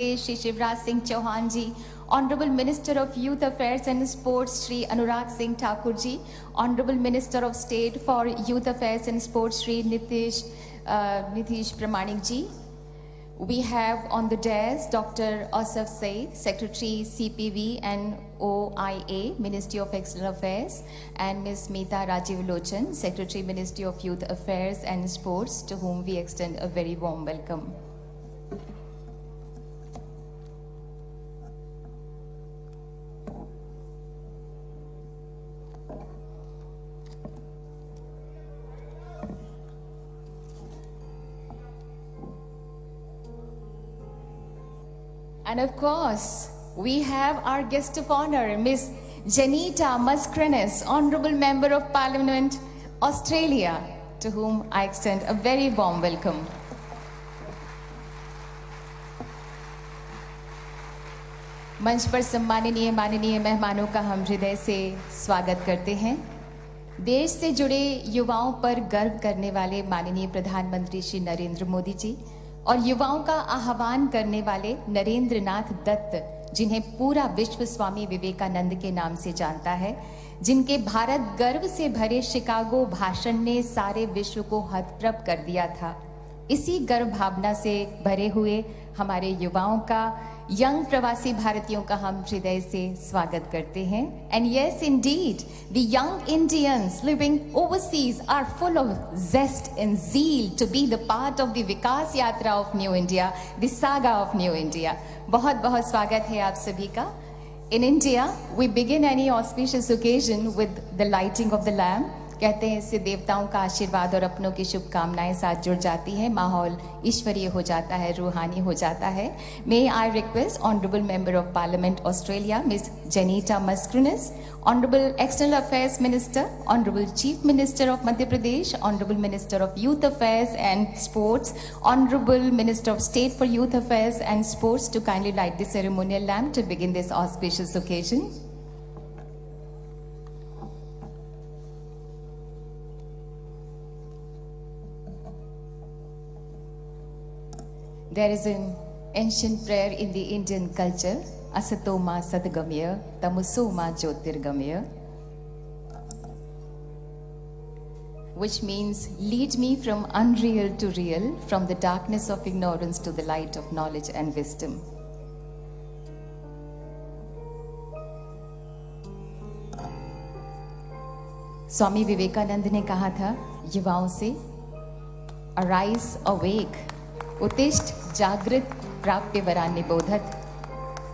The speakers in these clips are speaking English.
Shri Shivraj Singh Chauhan ji, Honorable Minister of Youth Affairs and Sports Shri Anurag Singh Thakur ji, Honorable Minister of State for Youth Affairs and Sports Shri Nitish Pramanik ji. We have on the dais Dr. Asaf Said, Secretary CPV and OIA, Ministry of External Affairs, and Ms. Meeta Rajiv Lochan, Secretary Ministry of Youth Affairs and Sports, to whom we extend a very warm welcome. And of course, we have our guest of honor, Ms. Janita Mascarenhas, Honorable Member of Parliament, Australia, to whom I extend a very warm welcome. मंच पर सम्माननीय माननीय मेहमानों का हम हृदय से स्वागत करते हैं। देश से जुड़े युवाओं पर गर्व करने वाले माननीय प्रधानमंत्री श्री नरेंद्र मोदी जी और युवाओं का आह्वान करने वाले नरेंद्र नाथ दत्त, जिन्हें पूरा विश्व स्वामी विवेकानंद के नाम से जानता है, जिनके भारत गर्व से भरे शिकागो भाषण ने सारे विश्व को हतप्रभ कर दिया था, इसी गर्व भावना से भरे हुए हमारे युवाओं का, यंग प्रवासी भारतीयों का हम हृदय से स्वागत करते हैं. And yes, indeed, the young Indians living overseas are full of zest and zeal to be the part of the Vikas Yatra of New India, the saga of New India. बहुत बहुत स्वागत है आप सभी का. In India, we begin any auspicious occasion with the lighting of the lamp. कहते हैं इससे देवताओं का आशीर्वाद और अपनों की शुभकामनाएं साथ जुड़ जाती हैं, माहौल ईश्वरीय हो जाता है, रूहानी हो जाता है. May I request honourable member of parliament Australia miss Zaneta Mascarenhas, honourable external affairs minister, honourable chief minister of Madhya Pradesh, honourable minister of youth affairs and sports, honourable minister of state for youth affairs and sports to kindly light the ceremonial lamp to begin this auspicious occasion. There is an ancient prayer in the Indian culture, Asatoma Sadgamya, Tamasoma Jyotirgamya, which means lead me from unreal to real, from the darkness of ignorance to the light of knowledge and wisdom. Swami Vivekananda ने कहा था युवाओं से, Arise, awake, उत्तिष्ठ जागृत प्राप्य वरान्य बोधत,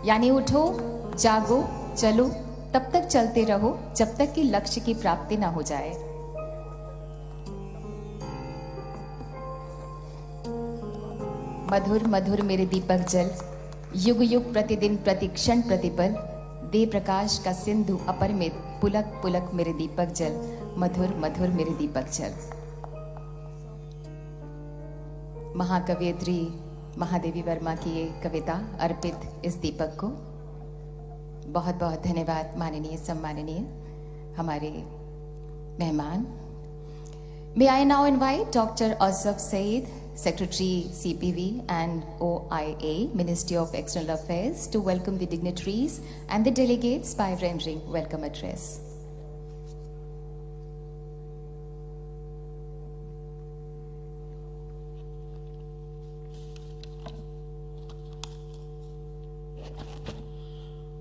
यानी उठो, जागो, चलो, तब तक चलते रहो जब तक कि लक्ष्य की प्राप्ति ना हो जाए. मधुर मधुर मेरे दीपक जल, युग युग प्रतिदिन प्रतिक्षण प्रतिपल, दे प्रकाश का सिंधु अपरिमित, पुलक पुलक मेरे दीपक जल, मधुर मधुर मेरे दीपक जल. महाकवयित्री महादेवी वर्मा की ये कविता अर्पित इस दीपक को. बहुत बहुत धन्यवाद माननीय सम्माननीय हमारे मेहमान. May I now invite Dr. Asaf Said, Secretary CPV and OIA, Ministry of External Affairs, to welcome the dignitaries and the delegates by rendering welcome address.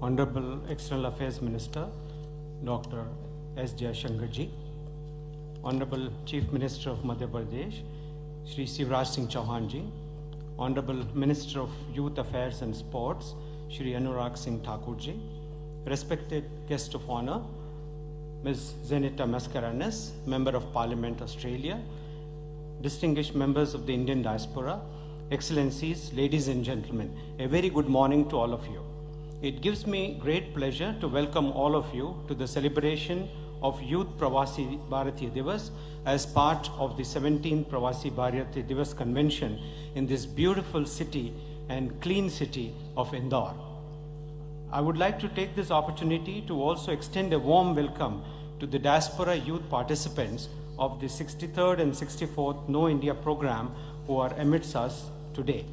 Honorable External Affairs Minister, Dr. S. Jaishankar ji, Honorable Chief Minister of Madhya Pradesh, Shri Shivraj Singh Chauhan ji, Honorable Minister of Youth Affairs and Sports, Shri Anurag Singh Thakur ji, respected guest of honor, Ms. Janita Mascarenhas, Member of Parliament, Australia, distinguished members of the Indian diaspora, Excellencies, ladies and gentlemen, a very good morning to all of you. It gives me great pleasure to welcome all of you to the celebration of Youth Pravasi Bhartiya Divas as part of the 17th Pravasi Bhartiya Divas convention in this beautiful city and clean city of Indore. I would like to take this opportunity to also extend a warm welcome to the diaspora youth participants of the 63rd and 64th Know India program who are amidst us today.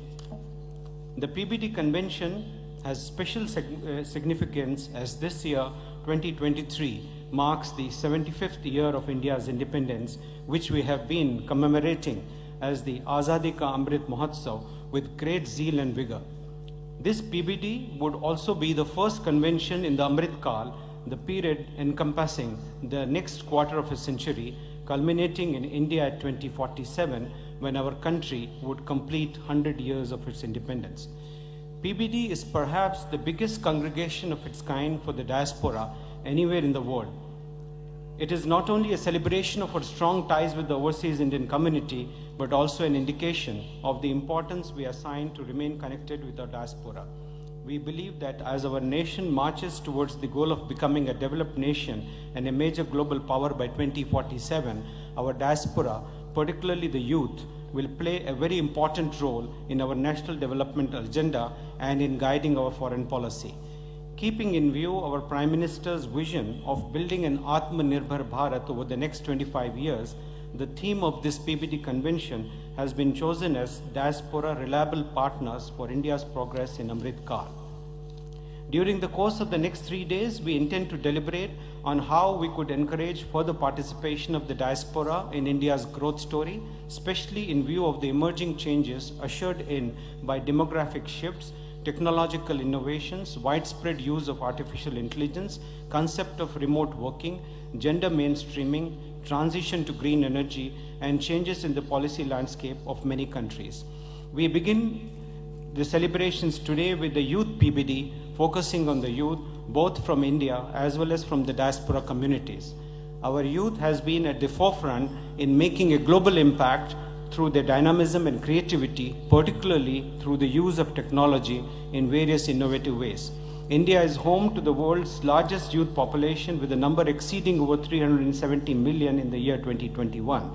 The PBD convention has special significance as this year, 2023, marks the 75th year of India's independence, which we have been commemorating as the Azadi Ka Amrit Mahotsav with great zeal and vigor. This PBD would also be the first convention in the Amrit Kal, the period encompassing the next quarter of a century, culminating in India at 2047, when our country would complete 100 years of its independence. PBD is perhaps the biggest congregation of its kind for the diaspora anywhere in the world. It is not only a celebration of our strong ties with the overseas Indian community, but also an indication of the importance we assign to remain connected with our diaspora. We believe that as our nation marches towards the goal of becoming a developed nation and a major global power by 2047, our diaspora, particularly the youth, will play a very important role in our national development agenda and in guiding our foreign policy. Keeping in view our Prime Minister's vision of building an Atmanirbhar Bharat over the next 25 years, the theme of this PBD convention has been chosen as Diaspora Reliable Partners for India's Progress in Amrit Kal. During the course of the next 3 days, we intend to deliberate on how we could encourage further participation of the diaspora in India's growth story, especially in view of the emerging changes ushered in by demographic shifts, technological innovations, widespread use of artificial intelligence, concept of remote working, gender mainstreaming, transition to green energy, and changes in the policy landscape of many countries. We begin the celebrations today with the Youth PBD, focusing on the youth both from India as well as from the diaspora communities. Our youth has been at the forefront in making a global impact through their dynamism and creativity, particularly through the use of technology in various innovative ways. India is home to the world's largest youth population, with a number exceeding over 370 million in the year 2021.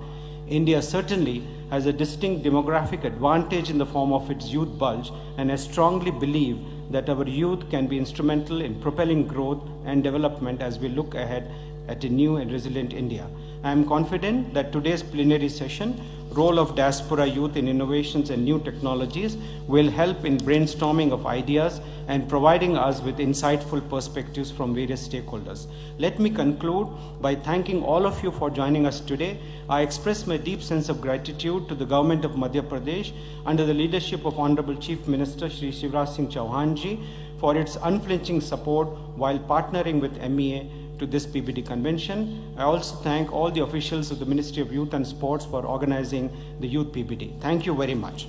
India certainly has a distinct demographic advantage in the form of its youth bulge, and I strongly believe that our youth can be instrumental in propelling growth and development as we look ahead at a new and resilient India. I am confident that today's plenary session, role of diaspora youth in innovations and new technologies, will help in brainstorming of ideas and providing us with insightful perspectives from various stakeholders. Let me conclude by thanking all of you for joining us today. I express my deep sense of gratitude to the government of Madhya Pradesh under the leadership of Honorable Chief Minister Shri Shivraj Singh Chauhan ji for its unflinching support while partnering with MEA to this PBD convention. I also thank all the officials of the Ministry of Youth and Sports for organizing the Youth PBD. Thank you very much.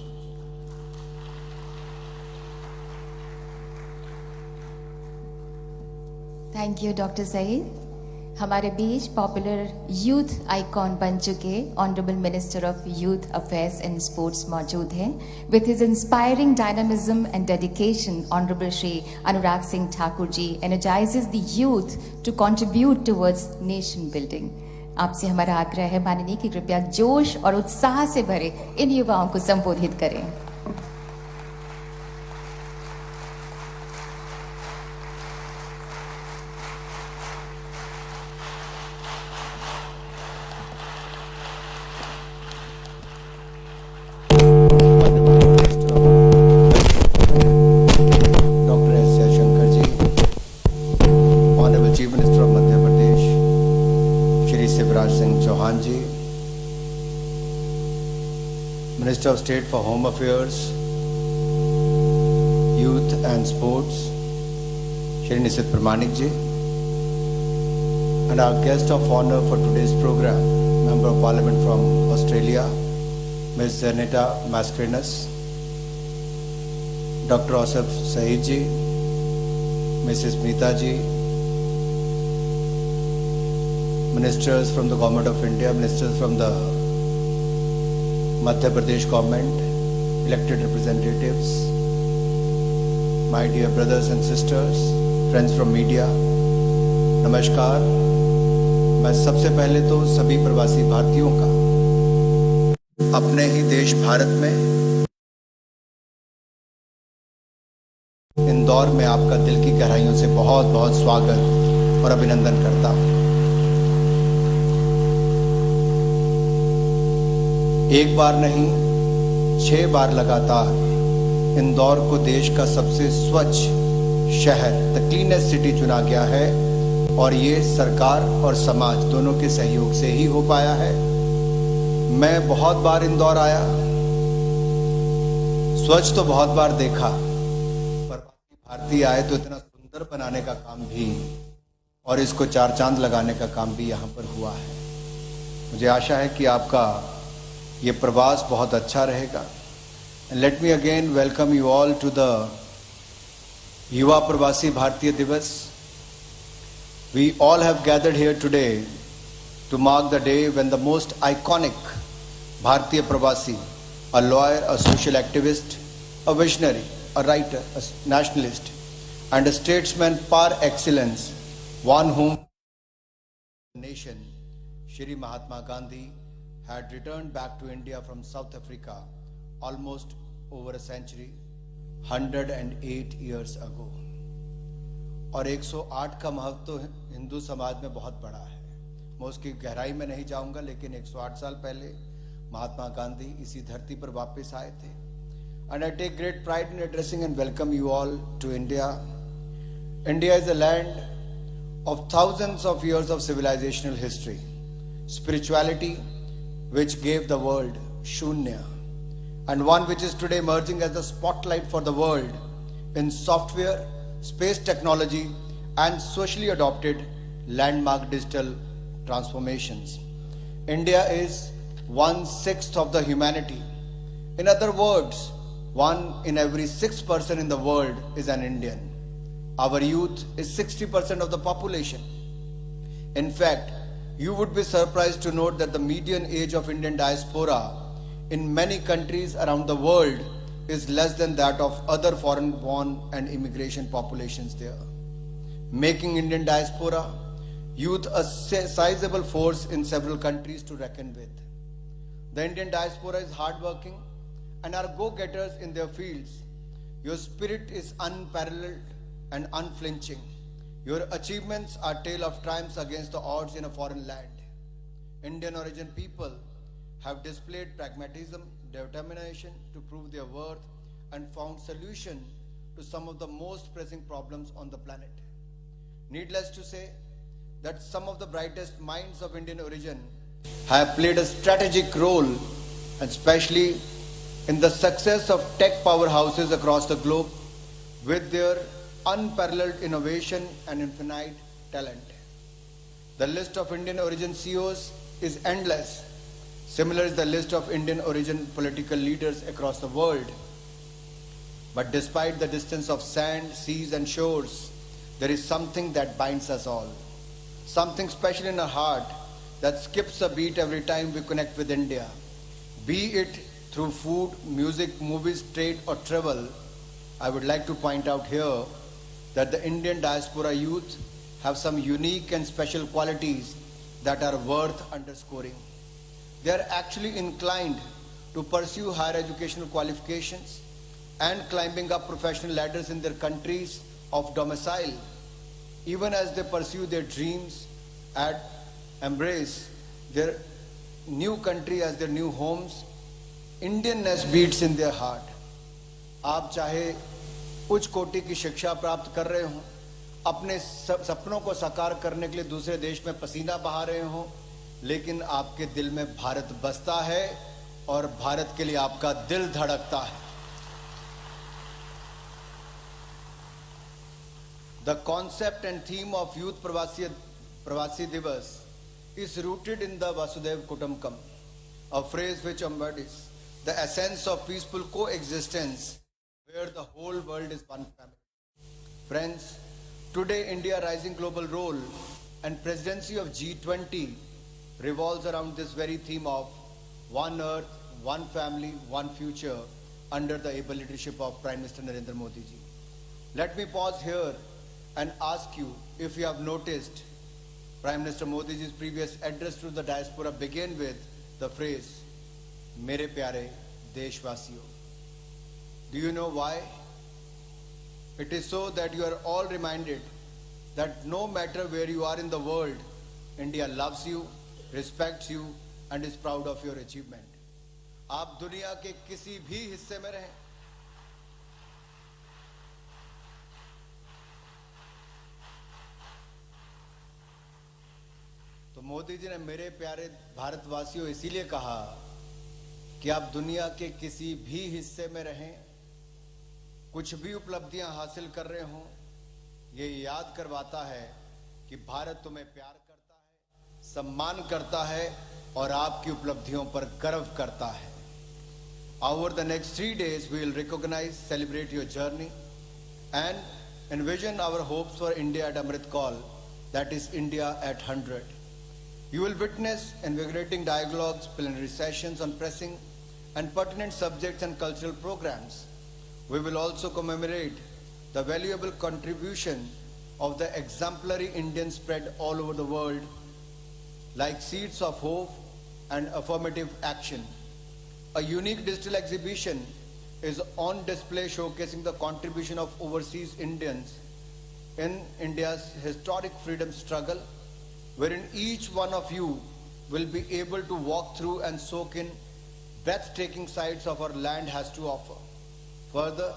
Thank you doctor Saeed. हमारे बीच popular youth icon बन चुके honourable minister of youth affairs and sports मौजूद हैं। With his inspiring dynamism and dedication, honourable Shri Anurag Singh Thakur ji energises the youth to contribute towards nation building. आपसे हमारा आग्रह है माननीय कि कृपया जोश और उत्साह से भरे इन युवाओं को संबोधित करें। Minister of State for Home Affairs, Youth and Sports, Shri Nisit Pramanik ji, and our guest of honor for today's program, Member of Parliament from Australia, Ms. Zaneta Mascarenhas, Dr. Asif Saeed ji, Mrs. Meeta ji, Ministers from the Government of India, Ministers from the Madhya Pradesh government, elected representatives, my dear brothers and sisters, friends from media, नमस्कार। मैं सबसे पहले तो सभी प्रवासी भारतीयों का अपने ही देश भारत में इंदौर में आपका दिल की गहराइयों से बहुत बहुत स्वागत और अभिनंदन करता हूं। एक बार नहीं, 6 बार लगातार इंदौर को देश का सबसे स्वच्छ शहर, द क्लीनेस्ट सिटी चुना गया है और ये सरकार और समाज दोनों के सहयोग से ही हो पाया है। मैं बहुत बार इंदौर आया, स्वच्छ तो बहुत बार देखा, पर भारतीय आए तो इतना सुंदर बनाने का काम भी और इसको चार चांद लगाने का काम भी यहाँ पर हुआ है। मुझे आशा है कि आपका ये प्रवास बहुत अच्छा रहेगा। And let me again welcome you all to the Yuva Pravasi Bhartiya Divas. We all have gathered here today to mark the day when the most iconic Bhartiya Pravasi, a lawyer, a social activist, a visionary, a writer, a nationalist, and a statesman par excellence, one whom the nation, Shri Mahatma Gandhi, had returned back to India from South Africa almost over a century, 108 years ago. और 108 का महत्व हिंदू समाज में बहुत बड़ा है। मैं उसकी गहराई में नहीं जाऊंगा, लेकिन 108 साल पहले महात्मा गांधी इसी धरती पर वापस आए थे। And I take great pride in addressing and welcome you all to India. India is a land of thousands of years of civilizational history, spirituality which gave the world Shunya, and one which is today emerging as the spotlight for the world in software, space technology, and socially adopted landmark digital transformations. India is 1/6 of the humanity. In other words, 1 in every 6 person in the world is an Indian. Our youth is 60% of the population. In fact, you would be surprised to note that the median age of Indian diaspora in many countries around the world is less than that of other foreign-born and immigration populations there, making Indian diaspora youth a sizable force in several countries to reckon with. The Indian diaspora is hardworking and are go-getters in their fields. Your spirit is unparalleled and unflinching. Your achievements are tale of triumphs against the odds in a foreign land. Indian origin people have displayed pragmatism, determination to prove their worth, and found solution to some of the most pressing problems on the planet. Needless to say that some of the brightest minds of Indian origin have played a strategic role, and especially in the success of tech powerhouses across the globe with their unparalleled innovation and infinite talent. The list of Indian origin CEOs is endless. Similar is the list of Indian origin political leaders across the world. But despite the distance of sand, seas and shores, there is something that binds us all. Something special in our heart that skips a beat every time we connect with India. Be it through food, music, movies, trade or travel, I would like to point out here that the Indian diaspora youth have some unique and special qualities that are worth underscoring. They are actually inclined to pursue higher educational qualifications and climbing up professional ladders in their countries of domicile, even as they pursue their dreams and embrace their new country as their new homes. Indianness beats in their heart. आप चाहे उच्च कोटि की शिक्षा प्राप्त कर रहे हो, अपने सपनों को साकार करने के लिए दूसरे देश में पसीना बहा रहे हो, लेकिन आपके दिल में भारत बसता है और भारत के लिए आपका दिल धड़कता है. The concept and theme of Youth Pravasi Divas is rooted in the Vasudhaiva Kutumbakam, a phrase which embodies the essence of peaceful coexistence where the whole world is one family. Friends, today India's rising global role and presidency of G20 revolves around this very theme of one earth, one family, one future under the able leadership of Prime Minister Narendra Modi ji. Let me pause here and ask you if you have noticed Prime Minister Modi ji's previous address to the diaspora began with the phrase, Mere Pyare Deshvasiyo. Do you know why? It is so that you are all reminded that no matter where you are in the world, India loves you, respects you, and is proud of your achievement. आप दुनिया के किसी भी हिस्से में रहें, मोदी जी ने मेरे प्यारे भारतवासियों इसीलिए कहा कि आप दुनिया के किसी भी हिस्से में रहें, कुछ भी उपलब्धियां हासिल कर रहे हों, ये याद करवाता है कि भारत तुम्हें प्यार करता है, सम्मान करता है और आपकी उपलब्धियों पर गर्व करता है. Over the next 3 days, we will recognize, celebrate your journey and envision our hopes for India at Amrit Call, that is India at 100. You will witness invigorating dialogues, plenary sessions on pressing and pertinent subjects and cultural programs. We will also commemorate the valuable contribution of the exemplary Indians spread all over the world like seeds of hope and affirmative action. A unique digital exhibition is on display showcasing the contribution of overseas Indians in India's historic freedom struggle, wherein each one of you will be able to walk through and soak in breathtaking sights of our land has to offer. Further,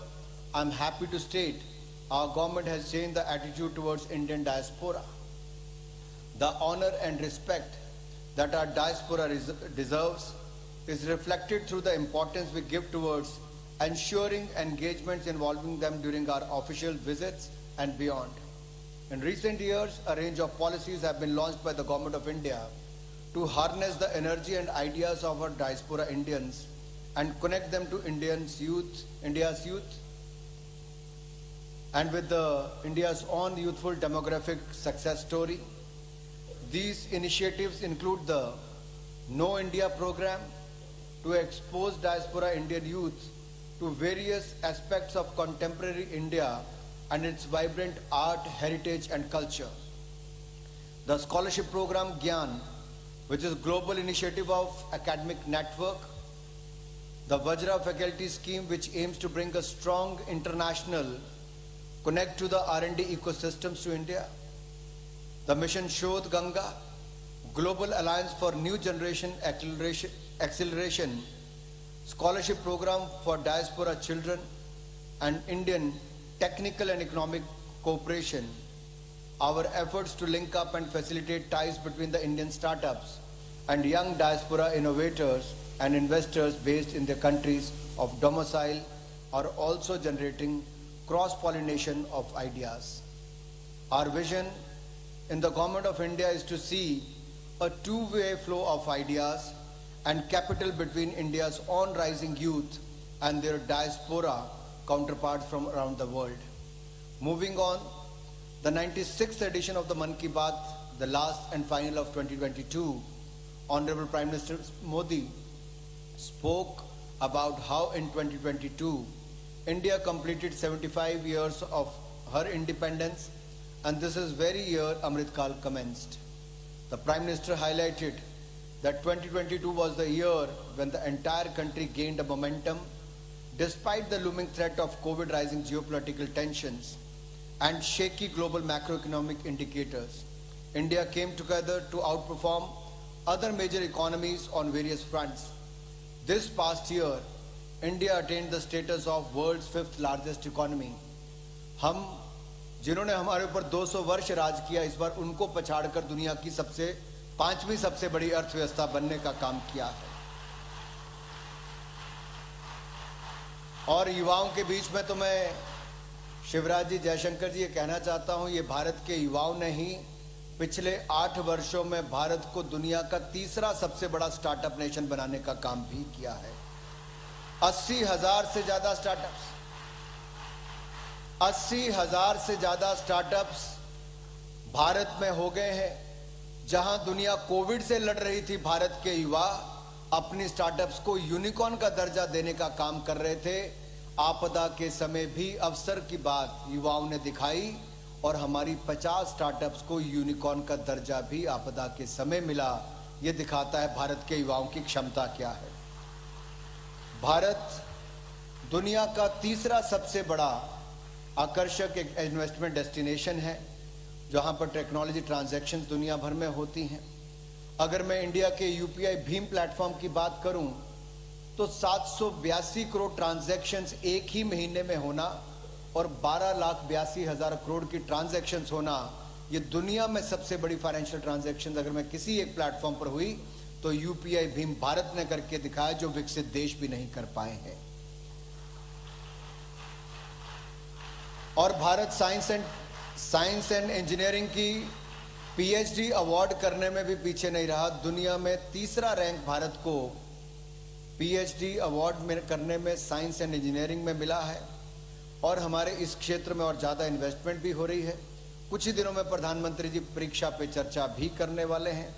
I'm happy to state our government has changed the attitude towards Indian diaspora. The honor and respect that our diaspora deserves is reflected through the importance we give towards ensuring engagements involving them during our official visits and beyond. In recent years, a range of policies have been launched by the Government of India to harness the energy and ideas of our diaspora Indians and connect them to India's youth, and with India's own youthful demographic success story. These initiatives include the Know India program to expose diaspora Indian youth to various aspects of contemporary India and its vibrant art, heritage and culture. The scholarship program Gyan, which is a global initiative of academic network. The Vajra faculty scheme, which aims to bring a strong international connect to the R&D ecosystems to India. The mission Shodh Ganga, Global Alliance for New Generation Acceleration, scholarship program for diaspora children and Indian technical and economic cooperation. Our efforts to link up and facilitate ties between the Indian startups and young diaspora innovators and investors based in their countries of domicile are also generating cross-pollination of ideas. Our vision in the Government of India is to see a two-way flow of ideas and capital between India's own rising youth and their diaspora counterparts from around the world. Moving on, the 96th edition of the Mann Ki Baat, the last and final of 2022, Honorable Prime Minister Modi spoke about how in 2022, India completed 75 years of her independence, and this is very year Amrit Kal commenced. The Prime Minister highlighted that 2022 was the year when the entire country gained a momentum despite the looming threat of COVID, rising geopolitical tensions and shaky global macroeconomic indicators. India came together to outperform other major economies on various fronts. This past year, India attained the status of world's 5th largest economy. हम जिन्होंने हमारे ऊपर 200 वर्ष राज किया, इस बार उनको पछाड़कर दुनिया की 5वीं सबसे बड़ी अर्थव्यवस्था बनने का काम किया है. और युवाओं के बीच में तो मैं शिवराज जी, जयशंकर जी ये कहना चाहता हूं, ये भारत के युवाओं ने ही पिछले 8 वर्षों में भारत को दुनिया का तीसरा सबसे बड़ा स्टार्टअप नेशन बनाने का काम भी किया है. 80,000 से ज्यादा स्टार्टअप्स, 80,000 से ज्यादा स्टार्टअप्स भारत में हो गए हैं. जहां दुनिया कोविड से लड़ रही थी, भारत के युवा अपनी स्टार्टअप्स को यूनिकॉर्न का दर्जा देने का काम कर रहे थे. आपदा के समय भी अवसर की बात युवाओं ने दिखाई और हमारी 50 स्टार्टअप्स को यूनिकॉर्न का दर्जा भी आपदा के समय मिला. यह दिखाता है भारत के युवाओं की क्षमता क्या है. भारत दुनिया का तीसरा सबसे बड़ा आकर्षक एक इन्वेस्टमेंट डेस्टिनेशन है, जहां पर टेक्नोलॉजी ट्रांजैक्शंस दुनिया भर में होती हैं. अगर मैं इंडिया के यूपीआई भीम प्लेटफॉर्म की बात करूं तो 782 करोड़ ट्रांजैक्शंस एक ही महीने में होना और 12,82,000 करोड़ की ट्रांजैक्शंस होना, ये दुनिया में सबसे बड़ी फाइनेंशियल ट्रांजैक्शन अगर मैं किसी एक प्लेटफॉर्म पर हुई तो यूपीआई भीम भारत ने करके दिखाया, जो विकसित देश भी नहीं कर पाए हैं। और भारत साइंस एंड इंजीनियरिंग की पीएचडी अवार्ड करने में भी पीछे नहीं रहा। दुनिया में तीसरा रैंक भारत को पीएचडी अवार्ड में करने में साइंस एंड इंजीनियरिंग में मिला है। और हमारे इस क्षेत्र में और ज़्यादा इन्वेस्टमेंट भी हो रही है। कुछ ही दिनों में प्रधानमंत्री जी परीक्षा पे चर्चा भी करने वाले हैं।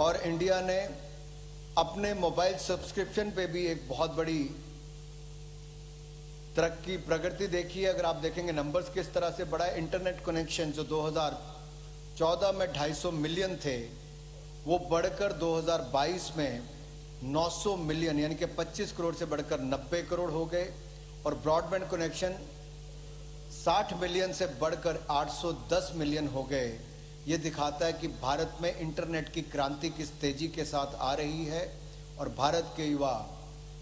और इंडिया ने अपने मोबाइल सब्सक्रिप्शन पे भी एक बहुत बड़ी तरक्की प्रगति देखी है। अगर आप देखेंगे नंबर्स किस तरह से बढ़ा है। इंटरनेट कनेक्शन जो 2014 में 250 मिलियन थे, वो बढ़कर 2022 में 900 मिलियन यानी कि 25 करोड़ से बढ़कर 90 करोड़ हो गए। और ब्रॉडबैंड कनेक्शन 60 मिलियन से बढ़कर 810 मिलियन हो गए। ये दिखाता है कि भारत में इंटरनेट की क्रांति किस तेजी के साथ आ रही है और भारत के युवा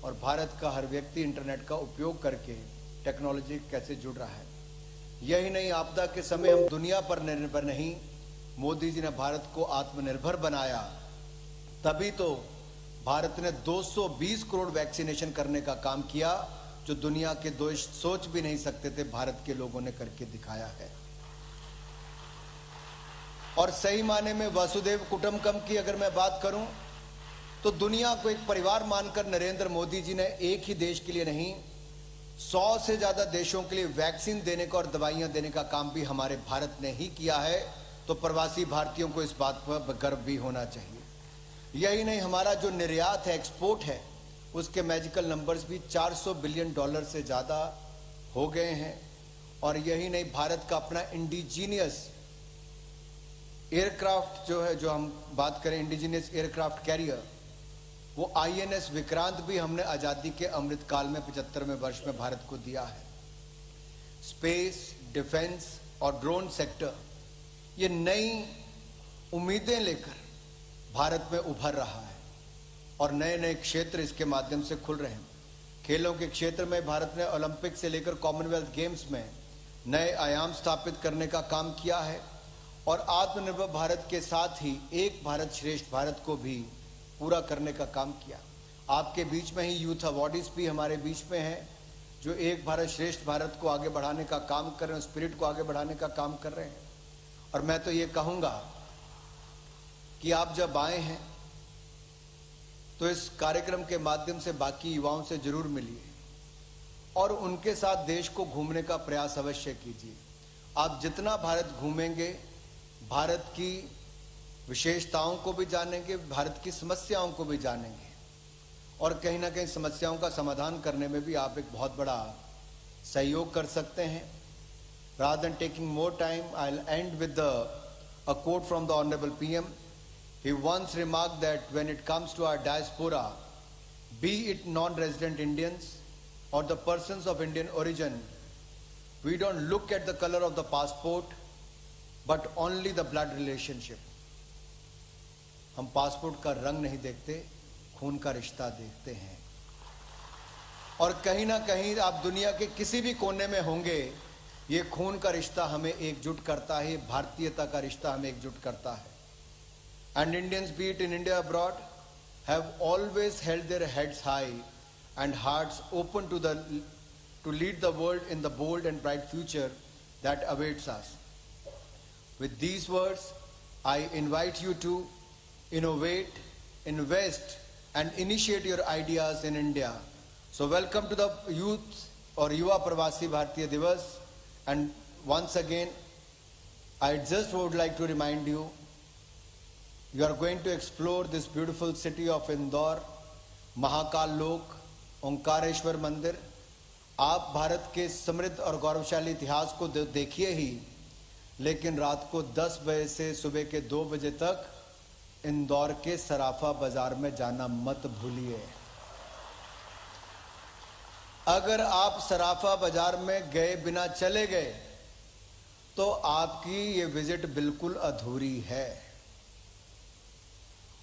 और भारत का हर व्यक्ति इंटरनेट का उपयोग करके टेक्नोलॉजी कैसे जुड़ रहा है। यही नहीं, आपदा के समय हम दुनिया पर निर्भर नहीं, मोदी जी ने भारत को आत्मनिर्भर बनाया। तभी तो भारत ने 220 करोड़ वैक्सीनेशन करने का काम किया, जो दुनिया के देश सोच भी नहीं सकते थे, भारत के लोगों ने करके दिखाया है। और सही माने में वसुदेव कुटुंबकम की अगर मैं बात करूं तो दुनिया को एक परिवार मानकर नरेंद्र मोदी जी ने एक ही देश के लिए नहीं, 100 से ज्यादा देशों के लिए वैक्सीन देने का और दवाइयां देने का काम भी हमारे भारत ने ही किया है। तो प्रवासी भारतीयों को इस बात पर गर्व भी होना चाहिए। यही नहीं, हमारा जो निर्यात है, एक्सपोर्ट है, उसके मैजिकल नंबर्स भी $400 बिलियन से ज़्यादा हो गए हैं। और यही नहीं, भारत का अपना इंडिजीनियस एयरक्राफ्ट जो है, जो हम बात करें इंडिजीनियस एयरक्राफ्ट कैरियर, वो INS विक्रांत भी हमने आज़ादी के अमृत काल में 75वें वर्ष में भारत को दिया है। स्पेस, डिफेंस और ड्रोन सेक्टर ये नई उम्मीदें लेकर भारत में उभर रहा है और नए नए क्षेत्र इसके माध्यम से खुल रहे हैं। खेलों के क्षेत्र में भारत ने ओलंपिक से लेकर कॉमनवेल्थ गेम्स में नए आयाम स्थापित करने का काम किया है। और आत्मनिर्भर भारत के साथ ही एक भारत श्रेष्ठ भारत को भी पूरा करने का काम किया। आपके बीच में ही यूथ अवार्डीज भी हमारे बीच में हैं, जो एक भारत श्रेष्ठ भारत को आगे बढ़ाने का काम कर रहे हैं, स्पिरिट को आगे बढ़ाने का काम कर रहे हैं। और मैं तो ये कहूँगा कि आप जब आए हैं तो इस कार्यक्रम के माध्यम से बाकी युवाओं से जरूर मिलिए और उनके साथ देश को घूमने का प्रयास अवश्य कीजिए। आप जितना भारत घूमेंगे, भारत की विशेषताओं को भी जानेंगे, भारत की समस्याओं को भी जानेंगे और कहीं ना कहीं समस्याओं का समाधान करने में भी आप एक बहुत बड़ा सहयोग कर सकते हैं। Rather than taking more time, I'll end with a quote from the Honorable PM. He once remarked that when it comes to our diaspora, be it non-resident Indians or the persons of Indian origin, we don't look at the color of the passport, but only the blood relationship. हम passport का रंग नहीं देखते, खून का रिश्ता देखते हैं। और कहीं ना कहीं आप दुनिया के किसी भी कोने में होंगे, ये खून का रिश्ता हमें एकजुट करता है, भारतीयता का रिश्ता हमें एकजुट करता है। And Indians, be it in India or abroad, have always held their heads high and hearts open to lead the world in the bold and bright future that awaits us. With these words, I invite you to innovate, invest, and initiate your ideas in India. So welcome to the youth or Yuva Pravasi Bhartiya Divas. And once again, I just would like to remind you, you are going to explore this beautiful city of Indore, Mahakal लोक, ओंकारेश्वर मंदिर। आप भारत के समृद्ध और गौरवशाली इतिहास को देखिए ही, लेकिन रात को 10 बजे से सुबह के 2 बजे तक इंदौर के सराफा बाजार में जाना मत भूलिए। अगर आप सराफा बाजार में गए बिना चले गए तो आपकी ये विजिट बिल्कुल अधूरी है।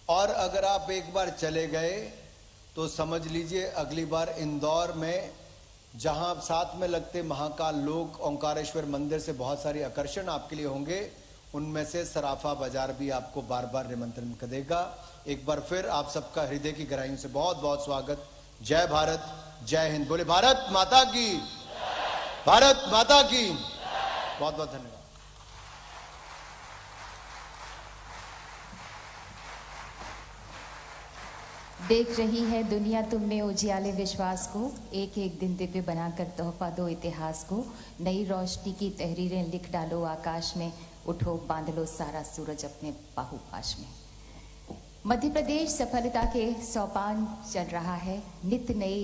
और अगर आप एक बार चले गए तो समझ लीजिए अगली बार इंदौर में, जहां साथ में लगते महाकाल लोक ओंकारेश्वर मंदिर से बहुत सारे आकर्षण आपके लिए होंगे, उनमें से सराफा बाजार भी आपको बार बार निमंत्रण करेगा। एक बार फिर आप सबका हृदय की गहराइयों से बहुत बहुत स्वागत। जय भारत, जय हिंद। बोले भारत माता की, भारत माता की। बहुत बहुत धन्यवाद। देख रही है दुनिया तुम में उजियाले विश्वास को, एक एक दिन दिव्य बनाकर तोहफा दो इतिहास को। नई रोशनी की तहरीरें लिख डालो आकाश में, उठो बांध लो सारा सूरज अपने बाहुपाश में। मध्य प्रदेश सफलता के सोपान चल रहा है, नित्य नई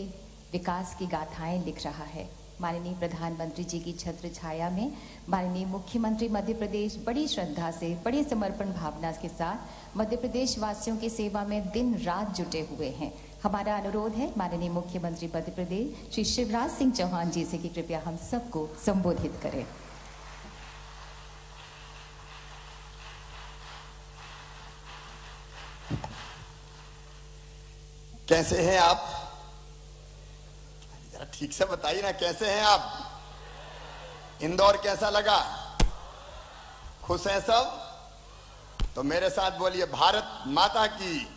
विकास की गाथाएं लिख रहा है। माननीय प्रधानमंत्री जी की छत्र छाया में माननीय मुख्यमंत्री मध्य प्रदेश बड़ी श्रद्धा से, बड़ी समर्पण भावना के साथ मध्य प्रदेश वासियों की सेवा में दिन रात जुटे हुए हैं। हमारा अनुरोध है माननीय मुख्यमंत्री मध्य प्रदेश श्री शिवराज सिंह चौहान जी से कि कृपया हम सबको संबोधित करें। कैसे हैं आप? जरा ठीक से बताइए ना, कैसे हैं आप? इंदौर कैसा लगा? खुश हैं सब? तो मेरे साथ बोलिए भारत माता की।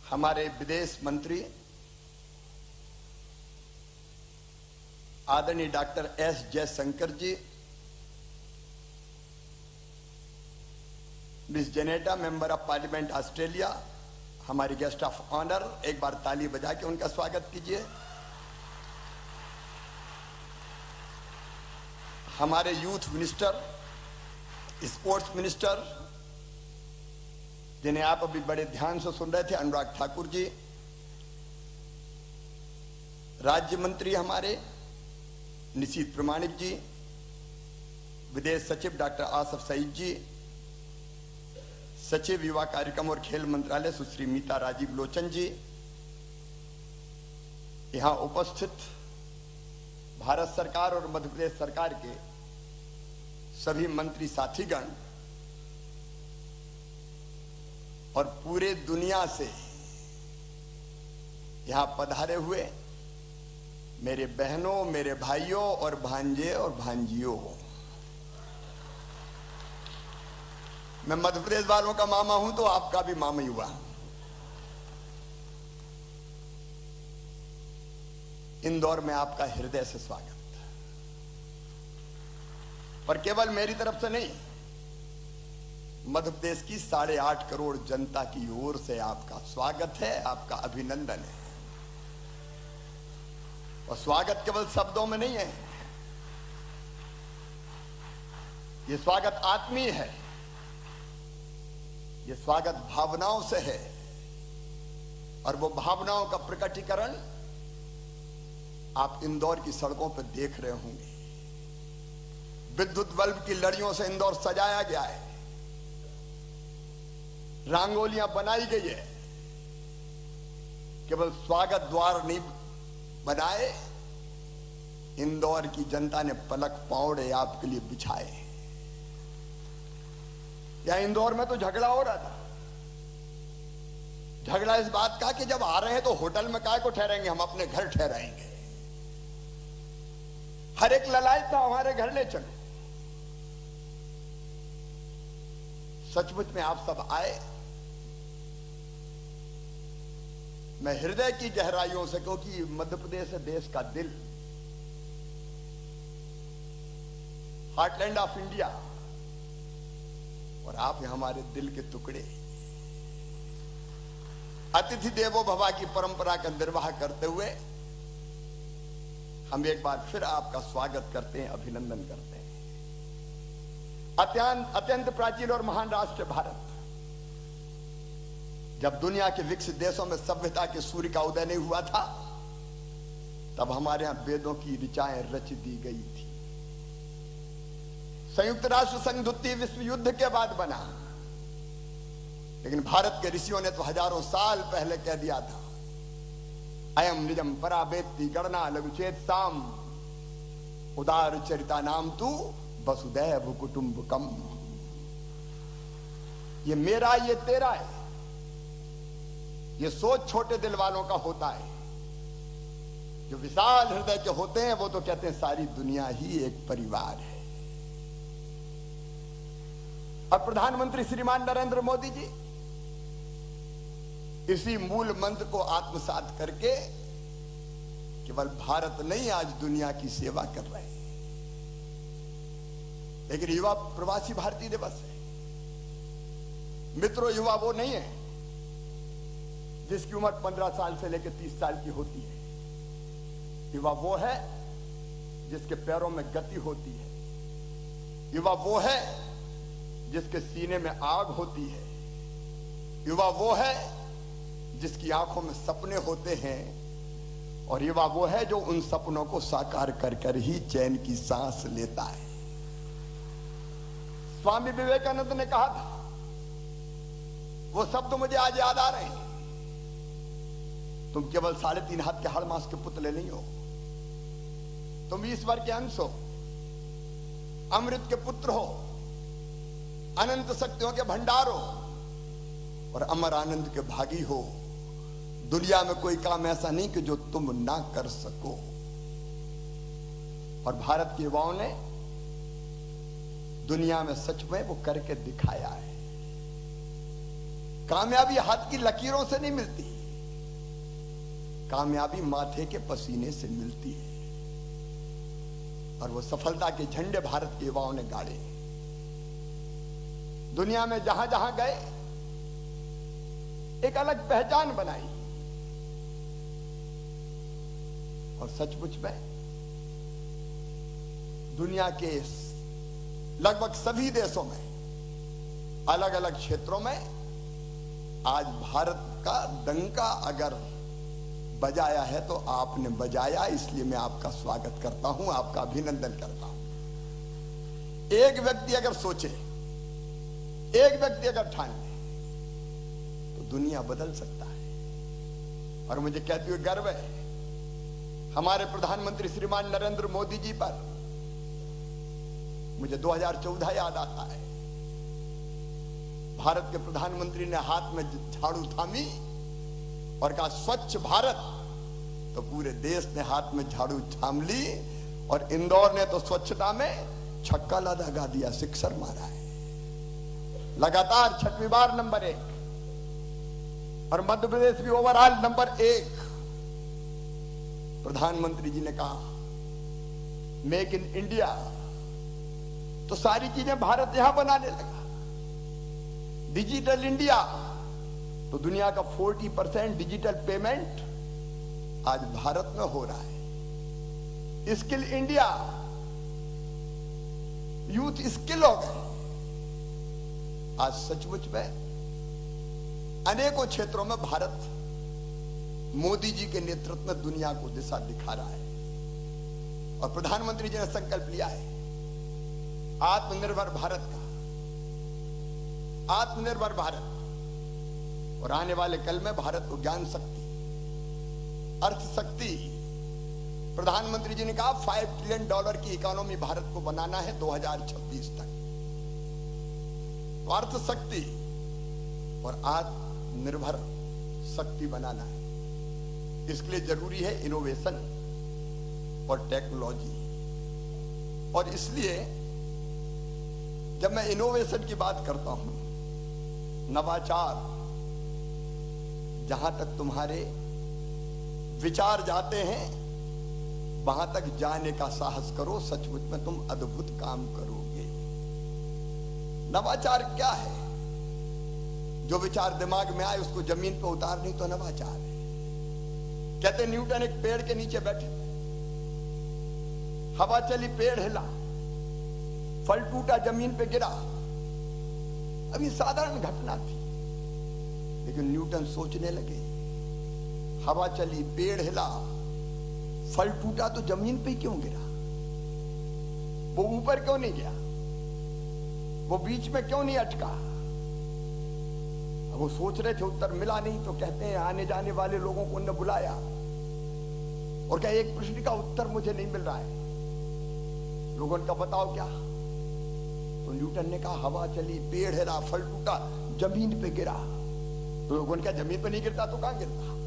हमारे विदेश मंत्री आदरणीय doctor S Jaishankar ji, miss Zaneta member of parliament Australia, हमारी गेस्ट ऑफ ऑनर, एक बार ताली बजा के उनका स्वागत कीजिए। हमारे यूथ मिनिस्टर, स्पोर्ट्स मिनिस्टर, जिन्हें आप अभी बड़े ध्यान से सुन रहे थे, अनुराग ठाकुर जी। राज्य मंत्री हमारे निशीथ प्रमाणिक जी, विदेश सचिव डॉक्टर आसफ सईद जी, सचिव युवा कार्यक्रम और खेल मंत्रालय सुश्री मीता राजीव लोचन जी, यहां उपस्थित भारत सरकार और मध्य प्रदेश सरकार के सभी मंत्री साथीगण और पूरे दुनिया से यहां पधारे हुए मेरे बहनों, मेरे भाइयों और भांजे और भांजियों, मैं मध्य प्रदेश वालों का मामा हूं तो आपका भी मामा ही हुआ। इंदौर में आपका हृदय से स्वागत, पर केवल मेरी तरफ से नहीं, मध्य प्रदेश की 8.5 करोड़ जनता की ओर से आपका स्वागत है, आपका अभिनंदन है। और स्वागत केवल शब्दों में नहीं है, यह स्वागत आत्मीय है, यह स्वागत भावनाओं से है। और वो भावनाओं का प्रकटीकरण आप इंदौर की सड़कों पर देख रहे होंगे। विद्युत बल्ब की लड़ियों से इंदौर सजाया गया है, रंगोलियां बनाई गई है। केवल स्वागत द्वार नहीं बनाए, इंदौर की जनता ने पलक पावड़े आपके लिए बिछाए। या इंदौर में तो झगड़ा हो रहा था, झगड़ा इस बात का कि जब आ रहे हैं तो होटल में काय को ठहरेंगे, हम अपने घर ठहराएंगे। हर एक ललायत था हमारे घर ले चलो। सचमुच में आप सब आए, मैं हृदय की गहराइयों से, क्योंकि मध्य प्रदेश है देश का दिल, हार्टलैंड ऑफ इंडिया, और आप हैं हमारे दिल के टुकड़े। अतिथि देवो भव की परंपरा का निर्वाह करते हुए हम एक बार फिर आपका स्वागत करते हैं, अभिनंदन करते हैं। अत्यंत प्राचीन और महान राष्ट्र भारत, जब दुनिया के विकसित देशों में सभ्यता के सूर्य का उदय नहीं हुआ था, तब हमारे यहां वेदों की ऋचाएं रच दी गई थी। संयुक्त राष्ट्र संघ द्वितीय विश्व युद्ध के बाद बना, लेकिन भारत के ऋषियों ने तो हजारों साल पहले कह दिया था, अयम निजम परावेत्ति गणना लघुचेत साम उदार चरिता नाम तू वसुदैव कुटुंबकम। ये मेरा, ये तेरा है, ये सोच छोटे दिल वालों का होता है। जो विशाल हृदय के होते हैं वो तो कहते हैं सारी दुनिया ही एक परिवार है। और प्रधानमंत्री श्रीमान नरेंद्र मोदी जी इसी मूल मंत्र को आत्मसात करके केवल भारत नहीं आज दुनिया की सेवा कर रहे हैं। लेकिन युवा प्रवासी भारतीय दिवस है मित्रों, युवा वो नहीं है जिसकी उम्र 15 साल से लेकर 30 साल की होती है। युवा वो है जिसके पैरों में गति होती है। युवा वो है जिसके सीने में आग होती है। युवा वो है जिसकी आंखों में सपने होते हैं। और युवा वो है जो उन सपनों को साकार कर कर ही चैन की सांस लेता है। स्वामी विवेकानंद ने कहा था, वो शब्द मुझे आज याद आ रहे हैं, तुम केवल 3.5 हाथ के हाड़ मांस के पुतले नहीं हो, तुम ईश्वर के अंश हो, अमृत के पुत्र हो, अनंत शक्तियों के भंडार हो और अमर आनंद के भागी हो। दुनिया में कोई काम ऐसा नहीं कि जो तुम ना कर सको। और भारत के युवाओं ने दुनिया में सच में वो करके दिखाया है। कामयाबी हाथ की लकीरों से नहीं मिलती, कामयाबी माथे के पसीने से मिलती है। और वो सफलता के झंडे भारत के युवाओं ने गाड़े। दुनिया में जहां जहां गए एक अलग पहचान बनाई। और सचमुच में दुनिया के लगभग सभी देशों में अलग अलग क्षेत्रों में आज भारत का डंका अगर बजाया है तो आपने बजाया, इसलिए मैं आपका स्वागत करता हूं, आपका अभिनंदन करता हूं। एक व्यक्ति अगर सोचे, एक व्यक्ति अगर ठान ले तो दुनिया बदल सकता है। और मुझे कहते हुए गर्व है हमारे प्रधानमंत्री श्रीमान नरेंद्र मोदी जी पर। मुझे 2014 याद आता है, भारत के प्रधानमंत्री ने हाथ में झाड़ू थामी और कहा स्वच्छ भारत, तो पूरे देश ने हाथ में झाड़ू थाम ली। और इंदौर ने तो स्वच्छता में छक्का लगा दिया, सिक्सर मारा है, लगातार 6वीं बार नंबर 1। और मध्य प्रदेश भी ओवरऑल नंबर 1। प्रधानमंत्री जी ने कहा मेक इन इंडिया, तो सारी चीजें भारत यहां बनाने लगा। डिजिटल इंडिया, तो दुनिया का 40% डिजिटल पेमेंट आज भारत में हो रहा है। स्किल इंडिया, यूथ स्किल हो गए। आज सचमुच में अनेकों क्षेत्रों में भारत मोदी जी के नेतृत्व में दुनिया को दिशा दिखा रहा है। और प्रधानमंत्री जी ने संकल्प लिया है आत्मनिर्भर भारत का, आत्मनिर्भर भारत। और आने वाले कल में भारत को ज्ञान शक्ति, अर्थ शक्ति, प्रधानमंत्री जी ने कहा $5 ट्रिलियन की इकोनॉमी भारत को बनाना है 2026 तक। तो अर्थ शक्ति और आत्मनिर्भर शक्ति बनाना है। इसके लिए जरूरी है इनोवेशन और टेक्नोलॉजी। और इसलिए जब मैं इनोवेशन की बात करता हूं, नवाचार, जहां तक तुम्हारे विचार जाते हैं वहां तक जाने का साहस करो, सचमुच में तुम अद्भुत काम करोगे। नवाचार क्या है? जो विचार दिमाग में आए उसको जमीन पर उतार, नहीं तो नवाचार है। कहते न्यूटन एक पेड़ के नीचे बैठे, हवा चली, पेड़ हिला, फल टूटा, जमीन पे गिरा। अब ये साधारण घटना थी, लेकिन न्यूटन सोचने लगे, हवा चली, पेड़ हिला, फल टूटा, तो जमीन पे क्यों गिरा? वो ऊपर क्यों नहीं गया? वो बीच में क्यों नहीं अटका? वो सोच रहे थे, उत्तर मिला नहीं। तो कहते हैं आने जाने वाले लोगों को उन्होंने बुलाया और कहा एक प्रश्न का उत्तर मुझे नहीं मिल रहा है। लोगों ने कहा बताओ क्या? तो न्यूटन ने कहा हवा चली, पेड़ हिला, फल टूटा, जमीन पे गिरा। तो लोगों ने कहा जमीन पे नहीं गिरता तो कहां गिरता?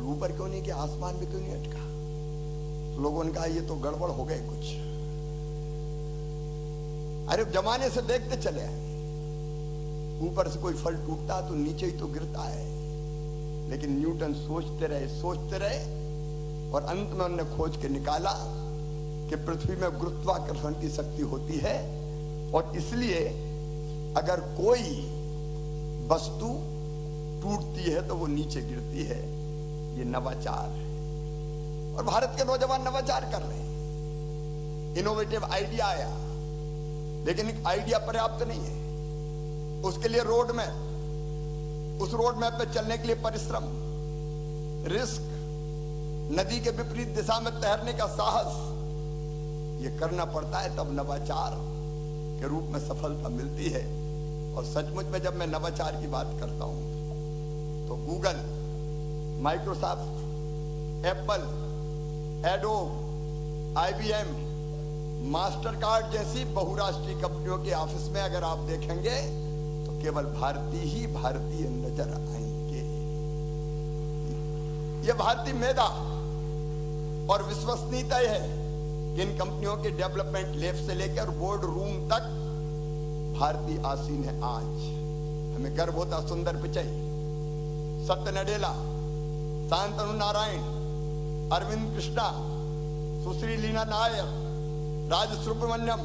ऊपर क्यों नहीं गया? आसमान में क्यों नहीं अटका? लोगों ने कहा ये तो गड़बड़ हो गए कुछ। अरे जमाने से देखते चले आए, ऊपर से कोई फल टूटता तो नीचे ही तो गिरता है। लेकिन न्यूटन सोचते रहे और अंत में उन्होंने खोज के निकाला कि पृथ्वी में गुरुत्वाकर्षण की शक्ति होती है और इसलिए अगर कोई वस्तु टूटती है तो वो नीचे गिरती है। ये नवाचार है और भारत के नौजवान नवाचार कर रहे हैं। इनोवेटिव आइडिया आया, लेकिन एक आइडिया पर्याप्त नहीं है। उसके लिए रोड मैप, उस रोड मैप पे चलने के लिए परिश्रम, रिस्क, नदी के विपरीत दिशा में तैरने का साहस, ये करना पड़ता है, तब नवाचार के रूप में सफलता मिलती है। और सचमुच में जब मैं नवाचार की बात करता हूं तो Google, Microsoft, Apple, adobe, IBM, Mastercard जैसी बहुराष्ट्रीय कंपनियों के ऑफिस में अगर आप देखेंगे तो केवल भारतीय नजर आएंगे। ये भारतीय मेधा और विश्वसनीयता है कि इन कंपनियों के डेवलपमेंट लैब से लेकर बोर्ड रूम तक भारतीय आसीन है। आज हमें गर्व होता। सुंदर पिचई, सत्य नडेला, शांतनु नारायण, अरविंद कृष्णा, सुश्री लीना नायर, राज सुब्रमण्यम,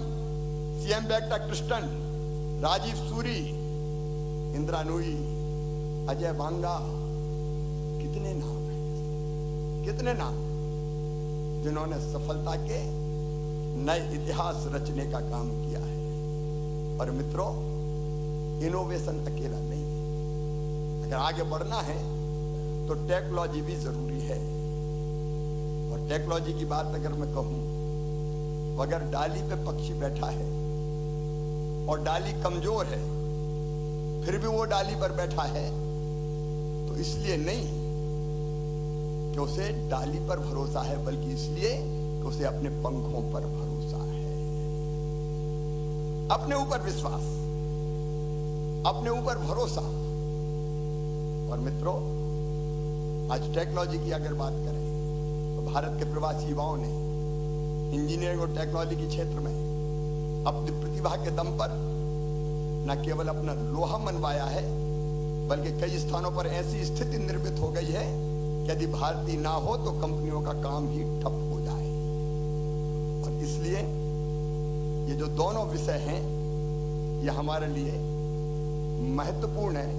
सीएम वेंकटा कृष्णन, राजीव सूरी, इंदिरा नूई, अजय बांगा, कितने नाम हैं, कितने नाम जिन्होंने सफलता के नए इतिहास रचने का काम किया है। और मित्रों, इनोवेशन अकेला नहीं है। अगर आगे बढ़ना है तो टेक्नोलॉजी भी जरूरी है। और टेक्नोलॉजी की बात अगर मैं कहूं, अगर डाली पे पक्षी बैठा है और डाली कमजोर है फिर भी वो डाली पर बैठा है, तो इसलिए नहीं कि उसे डाली पर भरोसा है, बल्कि इसलिए कि उसे अपने पंखों पर भरोसा है। अपने ऊपर विश्वास, अपने ऊपर भरोसा। और मित्रों, आज टेक्नोलॉजी की अगर बात करें तो भारत के प्रवासी युवाओं ने इंजीनियरिंग और टेक्नोलॉजी के क्षेत्र में अपनी प्रतिभा के दम पर न केवल अपना लोहा मनवाया है, बल्कि कई स्थानों पर ऐसी स्थिति निर्मित हो गई है कि यदि भारतीय ना हो तो कंपनियों का काम ही ठप हो जाए। और इसलिए ये जो दोनों विषय हैं, ये हमारे लिए महत्वपूर्ण है,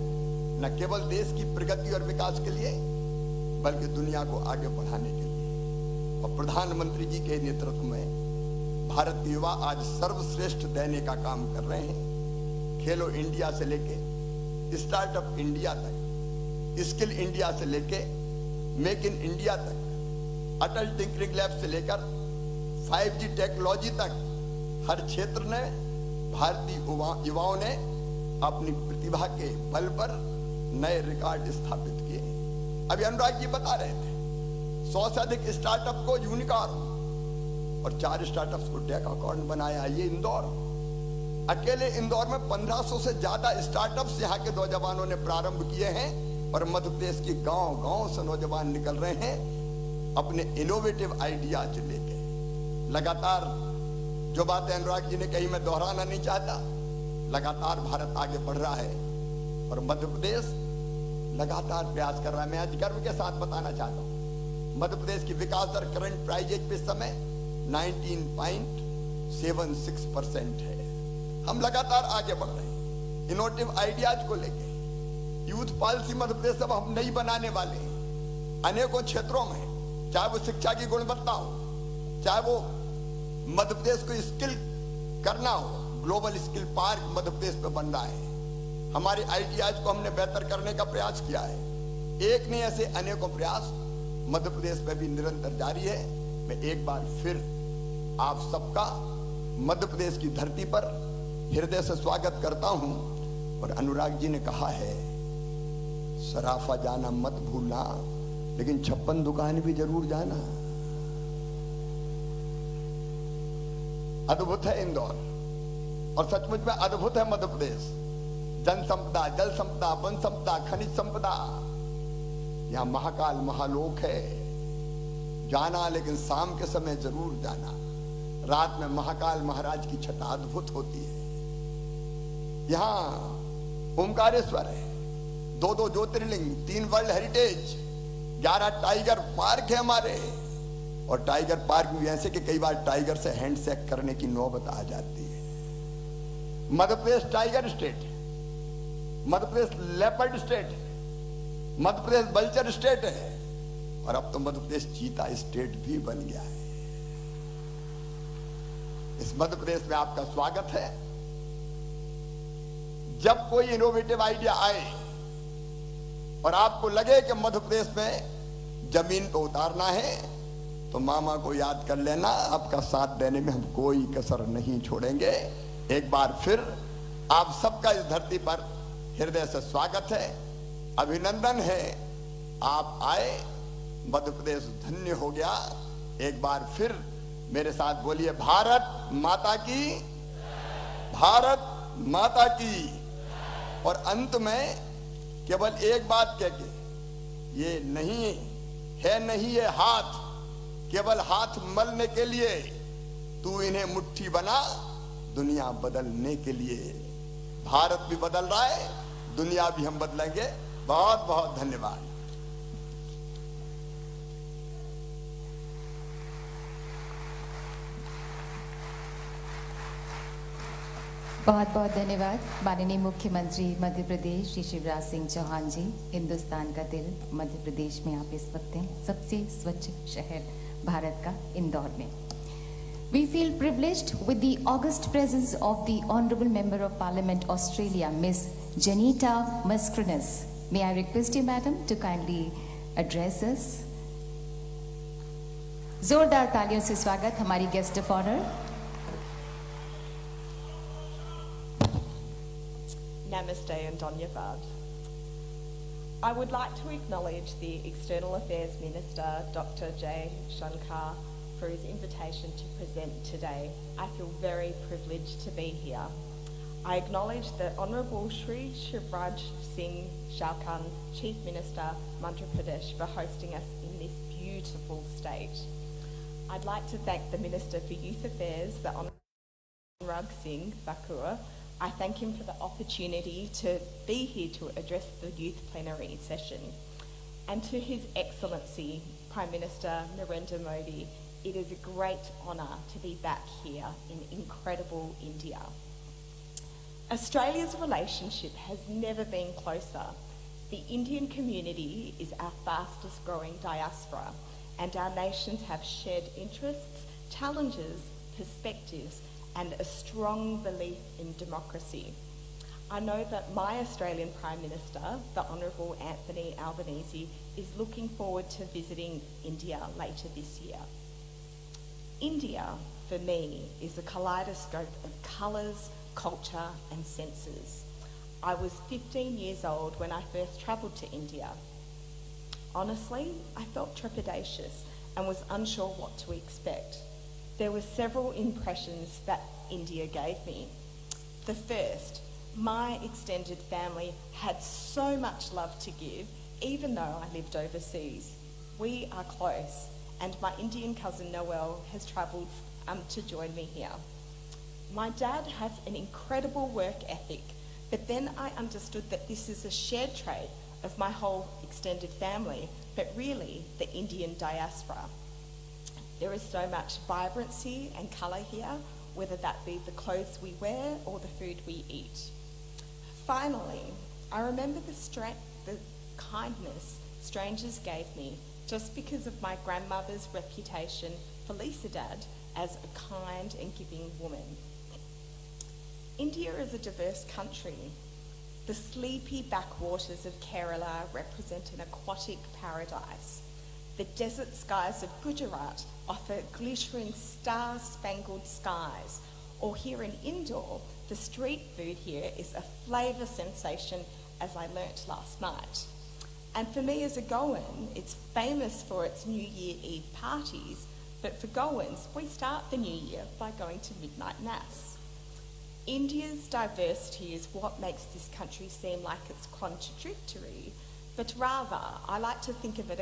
न केवल देश की प्रगति और विकास के लिए, बल्कि दुनिया को आगे बढ़ाने के लिए। और प्रधानमंत्री जी के नेतृत्व में भारत के युवा आज सर्वश्रेष्ठ देने का काम कर रहे हैं। खेलो इंडिया से लेके स्टार्टअप इंडिया तक, स्किल इंडिया से लेके मेक इन इंडिया तक, अटल टिंकरिंग लैब से लेकर 5G टेक्नोलॉजी तक, हर क्षेत्र में भारतीय युवाओं ने अपनी प्रतिभा के बल पर नए रिकॉर्ड स्थापित किए। अभी अनुराग जी बता रहे थे, 100 से अधिक स्टार्टअप को यूनिकॉर्न और 4 स्टार्टअप्स को डेकाकॉर्न बनाया। ये इंदौर, अकेले इंदौर में 1500 से ज्यादा स्टार्टअप्स यहाँ के नौजवानों ने प्रारंभ किए हैं। और मध्य प्रदेश के गांव-गांव से नौजवान निकल रहे हैं अपने इनोवेटिव आइडियाज लेके। लगातार जो बातें अनुराग जी ने कही मैं दोहराना नहीं चाहता, लगातार भारत आगे बढ़ रहा है और मध्य प्रदेश लगातार प्रयास कर रहा है। मैं आज गर्व के साथ बताना चाहता हूं, मध्य प्रदेश की विकास दर करंट प्राइजेज पे इस समय 19.76% है। हम लगातार आगे बढ़ रहे हैं इनोवेटिव आइडियाज को लेके। यूथ पॉलिसी मध्य प्रदेश अब हम नहीं बनाने वाले हैं। अनेकों क्षेत्रों में, चाहे वो शिक्षा की गुणवत्ता हो, चाहे वो मध्य प्रदेश को स्किल करना हो, global skill park Madhya Pradesh पे बन रहा है। हमारे आइडियाज को हमने बेहतर करने का प्रयास किया है। एक नहीं, ऐसे अनेकों प्रयास मध्य प्रदेश में भी निरंतर जारी है। मैं एक बार फिर आप सबका मध्य प्रदेश की धरती पर हृदय से स्वागत करता हूं। और अनुराग जी ने कहा है, सराफा जाना मत भूलना, लेकिन 56 दुकान भी जरूर जाना। अद्भुत है इंदौर और सचमुच में अद्भुत है मध्य प्रदेश। जन संपदा, जल संपदा, वन संपदा, खनिज संपदा, यहां महाकाल महालोक है। जाना, लेकिन शाम के समय जरूर जाना। रात में महाकाल महाराज की छटा अद्भुत होती है। यहां ओमकारेश्वर है, 2 ज्योतिर्लिंग, 3 वर्ल्ड हेरिटेज, 11 टाइगर पार्क है हमारे। और टाइगर पार्क भी ऐसे कि कई बार टाइगर से हैंडशेक करने की नौबत आ जाती है। मध्य प्रदेश टाइगर स्टेट है, मध्य प्रदेश लेपर्ड स्टेट है, मध्य प्रदेश बल्चर स्टेट है, और अब तो मध्य प्रदेश चीता स्टेट भी बन गया है। इस मध्य प्रदेश में आपका स्वागत है। जब कोई इनोवेटिव आइडिया आए और आपको लगे कि मध्य प्रदेश में जमीन को उतारना है, तो मामा को याद कर लेना, आपका साथ देने में हम कोई कसर नहीं छोड़ेंगे। एक बार फिर आप सबका इस धरती पर हृदय से स्वागत है, अभिनंदन है। आप आए, मध्य प्रदेश धन्य हो गया। एक बार फिर मेरे साथ बोलिए, भारत माता की, भारत माता की। और अंत में केवल एक बात कह के, ये नहीं है हाथ, केवल हाथ मलने के लिए, तू इन्हें मुट्ठी बना दुनिया बदलने के लिए। भारत भी बदल रहा है, दुनिया भी हम बदलेंगे। बहुत बहुत धन्यवाद। बहुत बहुत धन्यवाद माननीय मुख्यमंत्री मध्य प्रदेश श्री शिवराज सिंह चौहान जी। हिंदुस्तान का दिल मध्य प्रदेश में आप इस वक्त हैं, सबसे स्वच्छ शहर भारत का इंदौर में। We feel privileged with the august presence of the Honourable Member of Parliament Australia, Ms. Janita Mascarenhas. May I request you, Madam, to kindly address us. जोरदार तालियों से स्वागत हमारी guest of honour. Namaste and Dhanyavad. I would like to acknowledge the External Affairs Minister, Dr. J. Shankar, for his invitation to present today. I feel very privileged to be here. I acknowledge the Honourable Shri Shivraj Singh Chauhan, Chief Minister, Madhya Pradesh, for hosting us in this beautiful state. I'd like to thank the Minister for Youth Affairs, the Honourable Anurag Singh Bakur. I thank him for the opportunity to be here to address the youth plenary session. And to His Excellency, Prime Minister Narendra Modi, it is a great honour to be back here in incredible India. Australia's relationship has never been closer. The Indian community is our fastest growing diaspora, and our nations have shared interests, challenges, perspectives, and a strong belief in democracy. I know that my Australian Prime Minister, the Honourable Anthony Albanese, is looking forward to visiting India later this year. India, for me, is a kaleidoscope of colours, culture and senses. I was 15 years old when I first travelled to India. Honestly, I felt trepidatious and was unsure what to expect. There were several impressions that India gave me. The first, my extended family had so much love to give, even though I lived overseas. We are close, and my Indian cousin Noel has travelled to join me here. My dad has an incredible work ethic, but then I understood that this is a shared trait of my whole extended family, but really the Indian diaspora. There is so much vibrancy and colour here, whether that be the clothes we wear or the food we eat. Finally, I remember the kindness strangers gave me just because of my grandmother's reputation, Felicidad, as a kind and giving woman. India is a diverse country. The sleepy backwaters of Kerala represent an aquatic paradise. The desert skies of Gujarat offer glittering star-spangled skies. Or here in Indore, the street food here is a flavour sensation, as I learnt last night. And for me as a Goan, it's famous for its New Year Eve parties, but for Goans, we start the new year by going to midnight mass. India's diversity is what makes this country seem like it's contradictory, but rather I like to think of it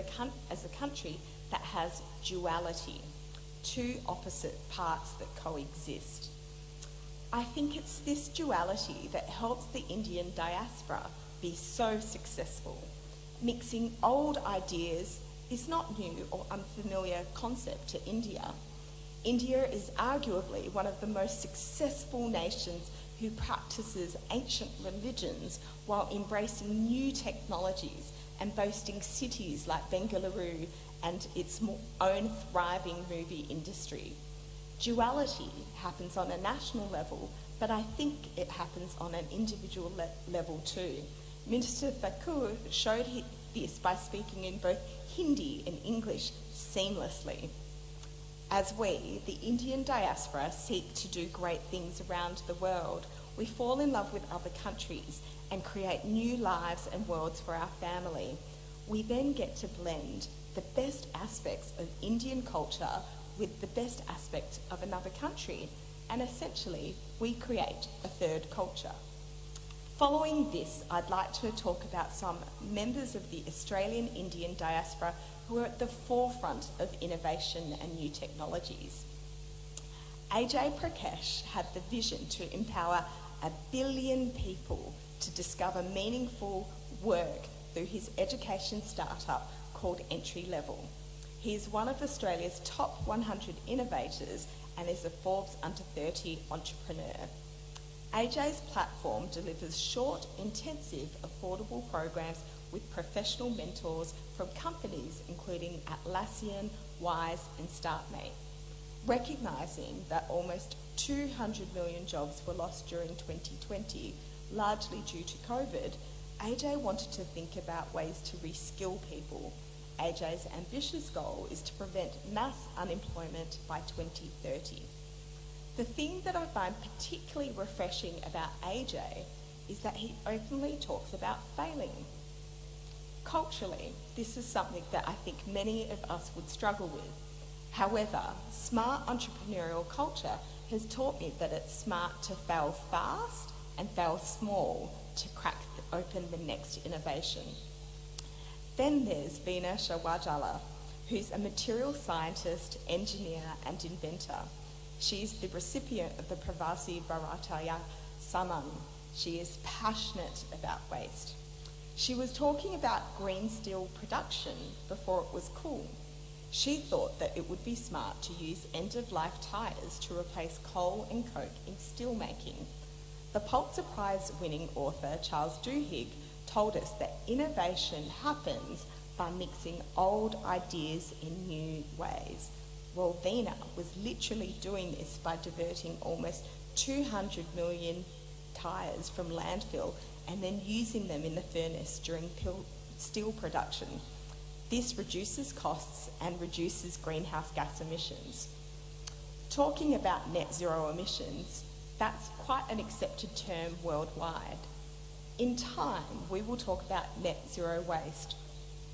as a country that has duality, two opposite parts that coexist. I think it's this duality that helps the Indian diaspora be so successful. Mixing old ideas is not new or unfamiliar concept to India. India is arguably one of the most successful nations who practices ancient religions while embracing new technologies and boasting cities like Bengaluru and its own thriving movie industry. Duality happens on a national level, but I think it happens on an individual level too. Minister Thakur showed this by speaking in both Hindi and English seamlessly. As we, the Indian diaspora, seek to do great things around the world, we fall in love with other countries and create new lives and worlds for our family. We then get to blend the best aspects of Indian culture with the best aspects of another country, and essentially we create a third culture. Following this, I'd like to talk about some members of the Australian Indian diaspora who are at the forefront of innovation and new technologies. AJ Prakash had the vision to empower 1 billion people to discover meaningful work through his education startup called Entry Level. He is one of Australia's top 100 innovators and is a Forbes Under 30 entrepreneur. AJ's platform delivers short, intensive, affordable programs with professional mentors from companies including Atlassian, Wise and StartMate. Recognising that almost 200 million jobs were lost during 2020, largely due to COVID, AJ wanted to think about ways to reskill people. AJ's ambitious goal is to prevent mass unemployment by 2030. The thing that I find particularly refreshing about AJ is that he openly talks about failing. Culturally, this is something that I think many of us would struggle with. However, smart entrepreneurial culture has taught me that it's smart to fail fast and fail small to crack open the next innovation. Then there's Veena Shawajala, who's a material scientist, engineer and inventor. She's the recipient of the Pravasi Bhartiya Samman. She is passionate about waste. She was talking about green steel production before it was cool. She thought that it would be smart to use end-of-life tyres to replace coal and coke in steel making. The Pulitzer Prize-winning author Charles Duhigg told us that innovation happens by mixing old ideas in new ways. Well, Veena was literally doing this by diverting almost 200 million tyres from landfill and then using them in the furnace during steel production. This reduces costs and reduces greenhouse gas emissions. Talking about net zero emissions, that's quite an accepted term worldwide. In time, we will talk about net zero waste,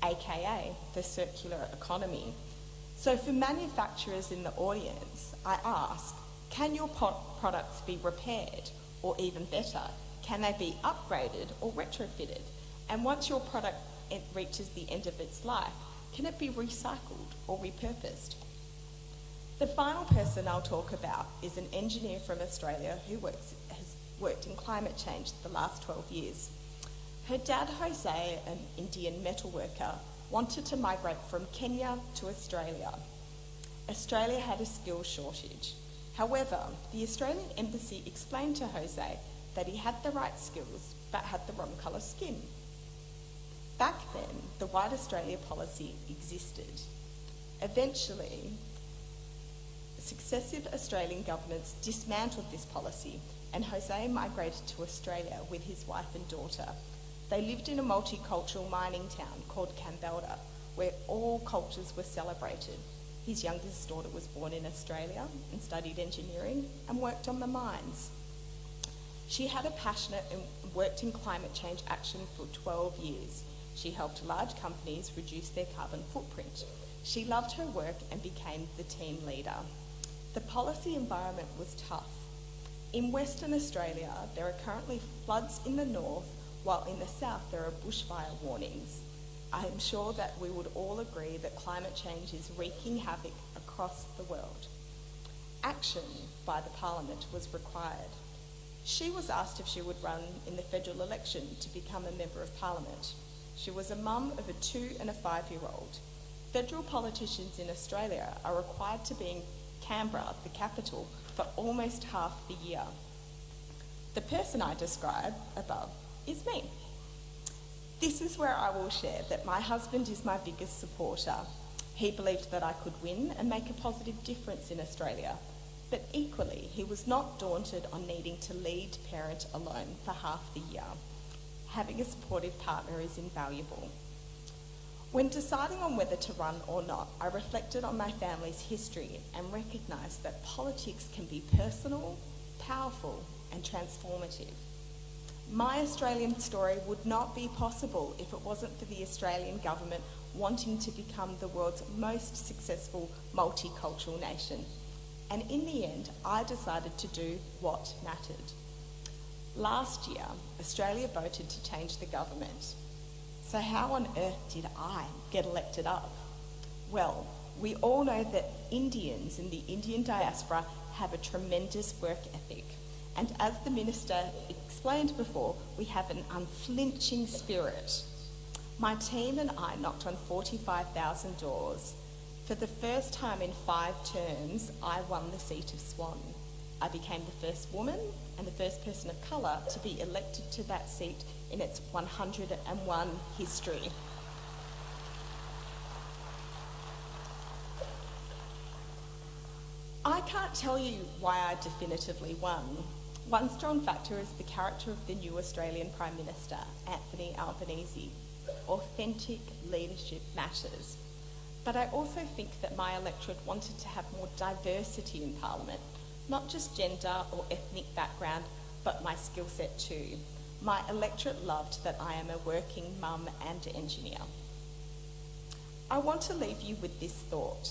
aka the circular economy. So for manufacturers in the audience, I ask, can your products be repaired? Or even better, can they be upgraded or retrofitted? And once your product reaches the end of its life, can it be recycled or repurposed? The final person I'll talk about is an engineer from Australia who has worked in climate change the last 12 years. Her dad, Jose, an Indian metalworker, wanted to migrate from Kenya to Australia. Australia had a skills shortage. However, the Australian embassy explained to Jose that he had the right skills but had the wrong colour skin. Back then, the White Australia policy existed. Eventually, successive Australian governments dismantled this policy and Jose migrated to Australia with his wife and daughter. They lived in a multicultural mining town called Kambalda, where all cultures were celebrated. His youngest daughter was born in Australia and studied engineering and worked on the mines. She had a passionate and worked in climate change action for 12 years. She helped large companies reduce their carbon footprint. She loved her work and became the team leader. The policy environment was tough. In Western Australia, there are currently floods in the north, while in the south there are bushfire warnings. I am sure that we would all agree that climate change is wreaking havoc across the world. Action by the Parliament was required. She was asked if she would run in the federal election to become a Member of Parliament. She was a mum of a 2- and 5-year-old. Federal politicians in Australia are required to be in Canberra, the capital, for almost half the year. The person I describe above is me. This is where I will share that my husband is my biggest supporter. He believed that I could win and make a positive difference in Australia, but equally he was not daunted on needing to lead parent alone for half the year. Having a supportive partner is invaluable. When deciding on whether to run or not, I reflected on my family's history and recognised that politics can be personal, powerful and transformative. My Australian story would not be possible if it wasn't for the Australian government wanting to become the world's most successful multicultural nation. And in the end, I decided to do what mattered. Last year, Australia voted to change the government. So how on earth did I get elected up? Well, we all know that Indians in the Indian diaspora have a tremendous work ethic. And as the Minister explained before, we have an unflinching spirit. My team and I knocked on 45,000 doors. For the first time in 5 terms, I won the seat of Swan. I became the first woman and the first person of colour to be elected to that seat in its 101 history. I can't tell you why I definitively won. One strong factor is the character of the new Australian Prime Minister, Anthony Albanese. Authentic leadership matters. But I also think that my electorate wanted to have more diversity in Parliament, not just gender or ethnic background, but my skill set too. My electorate loved that I am a working mum and engineer. I want to leave you with this thought.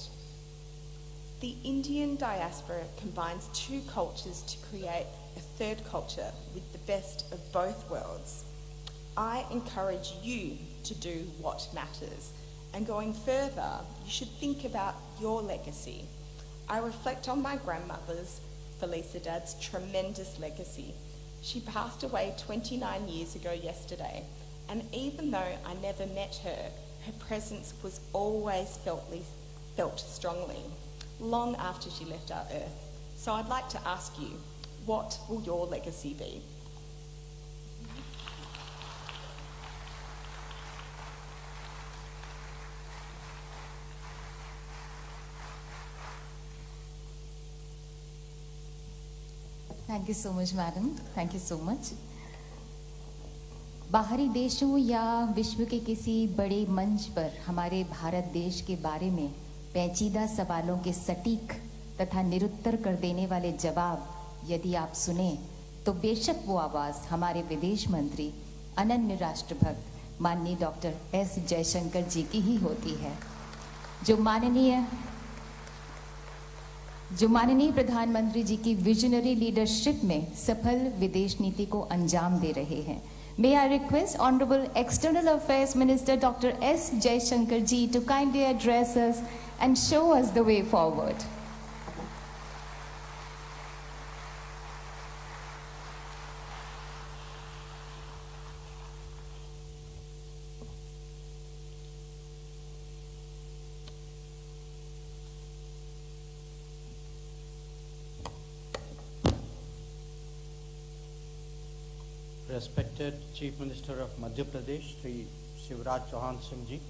The Indian diaspora combines 2 cultures to create a 3rd culture with the best of both worlds. I encourage you to do what matters. And going further, you should think about your legacy. I reflect on my grandmother's, Felicidad's, tremendous legacy. She passed away 29 years ago yesterday, and even though I never met her, her presence was always felt strongly, long after she left our earth. So I'd like to ask you, what will your legacy be? Thank you so much madam, thank you so much. बाहरी देशों या विश्व के किसी बड़े मंच पर हमारे भारत देश के बारे में पेचीदा सवालों के सटीक तथा निरुत्तर कर देने वाले जवाब यदि आप सुने तो बेशक वो आवाज़ हमारे विदेश मंत्री अनन्य राष्ट्रभक्त माननीय डॉक्टर एस जयशंकर जी की ही होती है, जो माननीय प्रधानमंत्री जी की विजनरी लीडरशिप में सफल विदेश नीति को अंजाम दे रहे हैं। May I request Honorable External Affairs Minister Dr. S. Jaishankar ji to kindly address us and show us the way forward. Respected Chief Minister of Madhya Pradesh, Sri Shivraj Chauhan Singh Ji,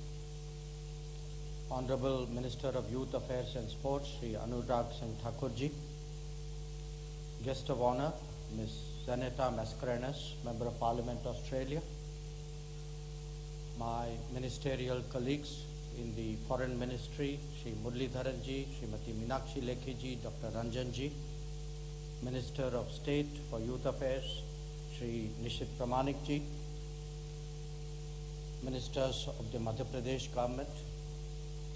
Honorable Minister of Youth Affairs and Sports, Sri Anurag Singh Thakur Ji, Guest of Honor, Ms. Zaneta Mascarenhas, Member of Parliament, Australia, my ministerial colleagues in the Foreign Ministry, Sri Muralidharan Ji, Srimati Meenakshi Lekhi Ji, Dr. Ranjan Ji, Minister of State for Youth Affairs, Shri Nishit Pramanik Ji, Ministers of the Madhya Pradesh government,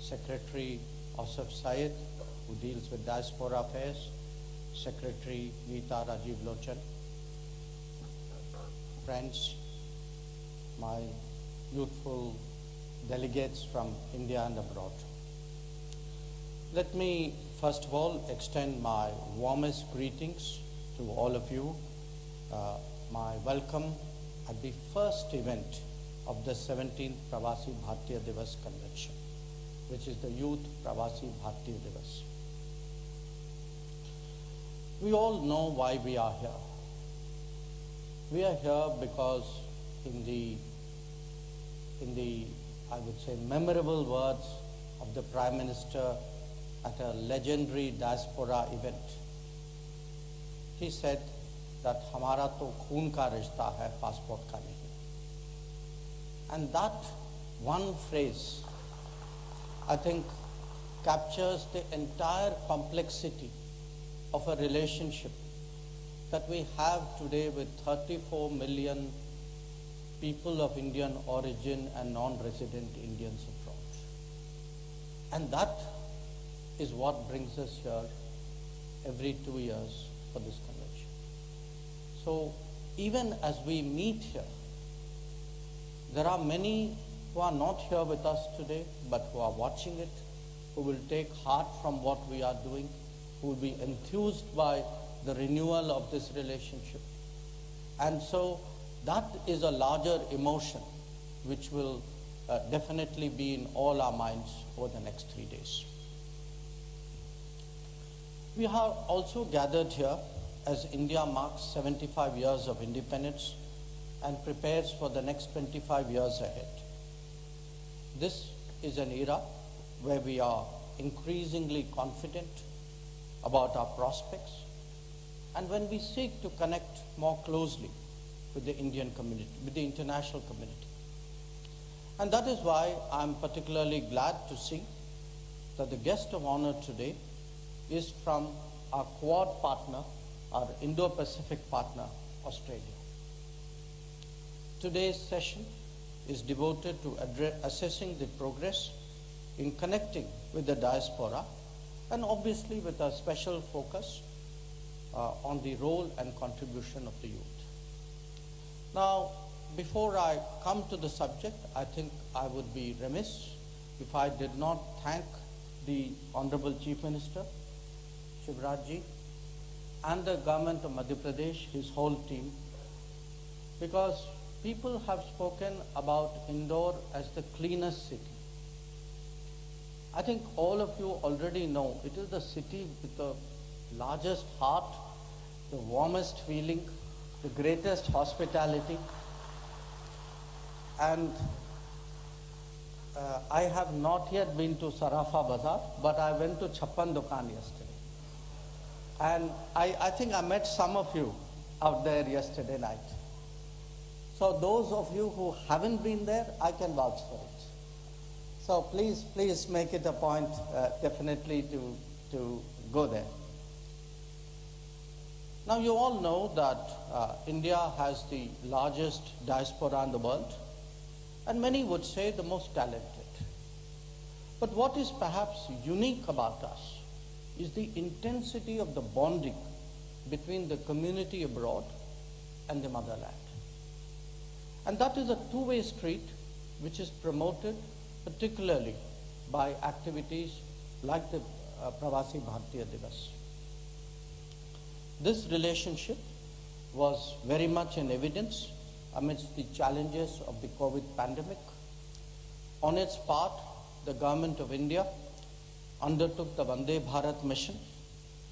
Secretary Asif Syed, who deals with diaspora affairs, Secretary Neeta Rajiv Lochan, friends, my youthful delegates from India and abroad. Let me first of all extend my warmest greetings to all of you, my welcome at the first event of the 17th Pravasi Bhartiya Divas Convention, which is the Youth Pravasi Bhartiya Divas. We all know why we are here. We are here because in the I would say memorable words of the Prime Minister at a legendary diaspora event, he said that हमारा तो खून का रिश्ता है, passport का नहीं. And that one phrase, I think, captures the entire complexity of a relationship that we have today with 34 million people of Indian origin and non-resident Indians abroad. And that is what brings us here every 2 years for this convention. So even as we meet here, there are many who are not here with us today, but who are watching it, who will take heart from what we are doing, who will be enthused by the renewal of this relationship. And so that is a larger emotion which will definitely be in all our minds over the next 3 days. We are also gathered here as India marks 75 years of independence and prepares for the next 25 years ahead. This is an era where we are increasingly confident about our prospects, and when we seek to connect more closely with the Indian community, with the international community. And that is why I'm particularly glad to see that the guest of honor today is from our Quad partner, our Indo-Pacific partner, Australia. Today's session is devoted to assessing the progress in connecting with the diaspora, and obviously with a special focus on the role and contribution of the youth. Now, before I come to the subject, I think I would be remiss if I did not thank the Honorable Chief Minister, Shivraj Ji, and the government of Madhya Pradesh, his whole team, because people have spoken about Indore as the cleanest city. I think all of you already know it is the city with the largest heart, the warmest feeling, the greatest hospitality. And I have not yet been to Sarafa Bazaar, but I went to Chappan Dukan yesterday. And I think I met some of you out there yesterday night. So those of you who haven't been there, I can vouch for it. So please make it a point definitely to go there. Now you all know that India has the largest diaspora in the world, and many would say the most talented. But what is perhaps unique about us is the intensity of the bonding between the community abroad and the motherland. And that is a two-way street which is promoted particularly by activities like the Pravasi Bhartiya Divas. This relationship was very much in evidence amidst the challenges of the COVID pandemic. On its part, the Government of India undertook the Vande Bharat mission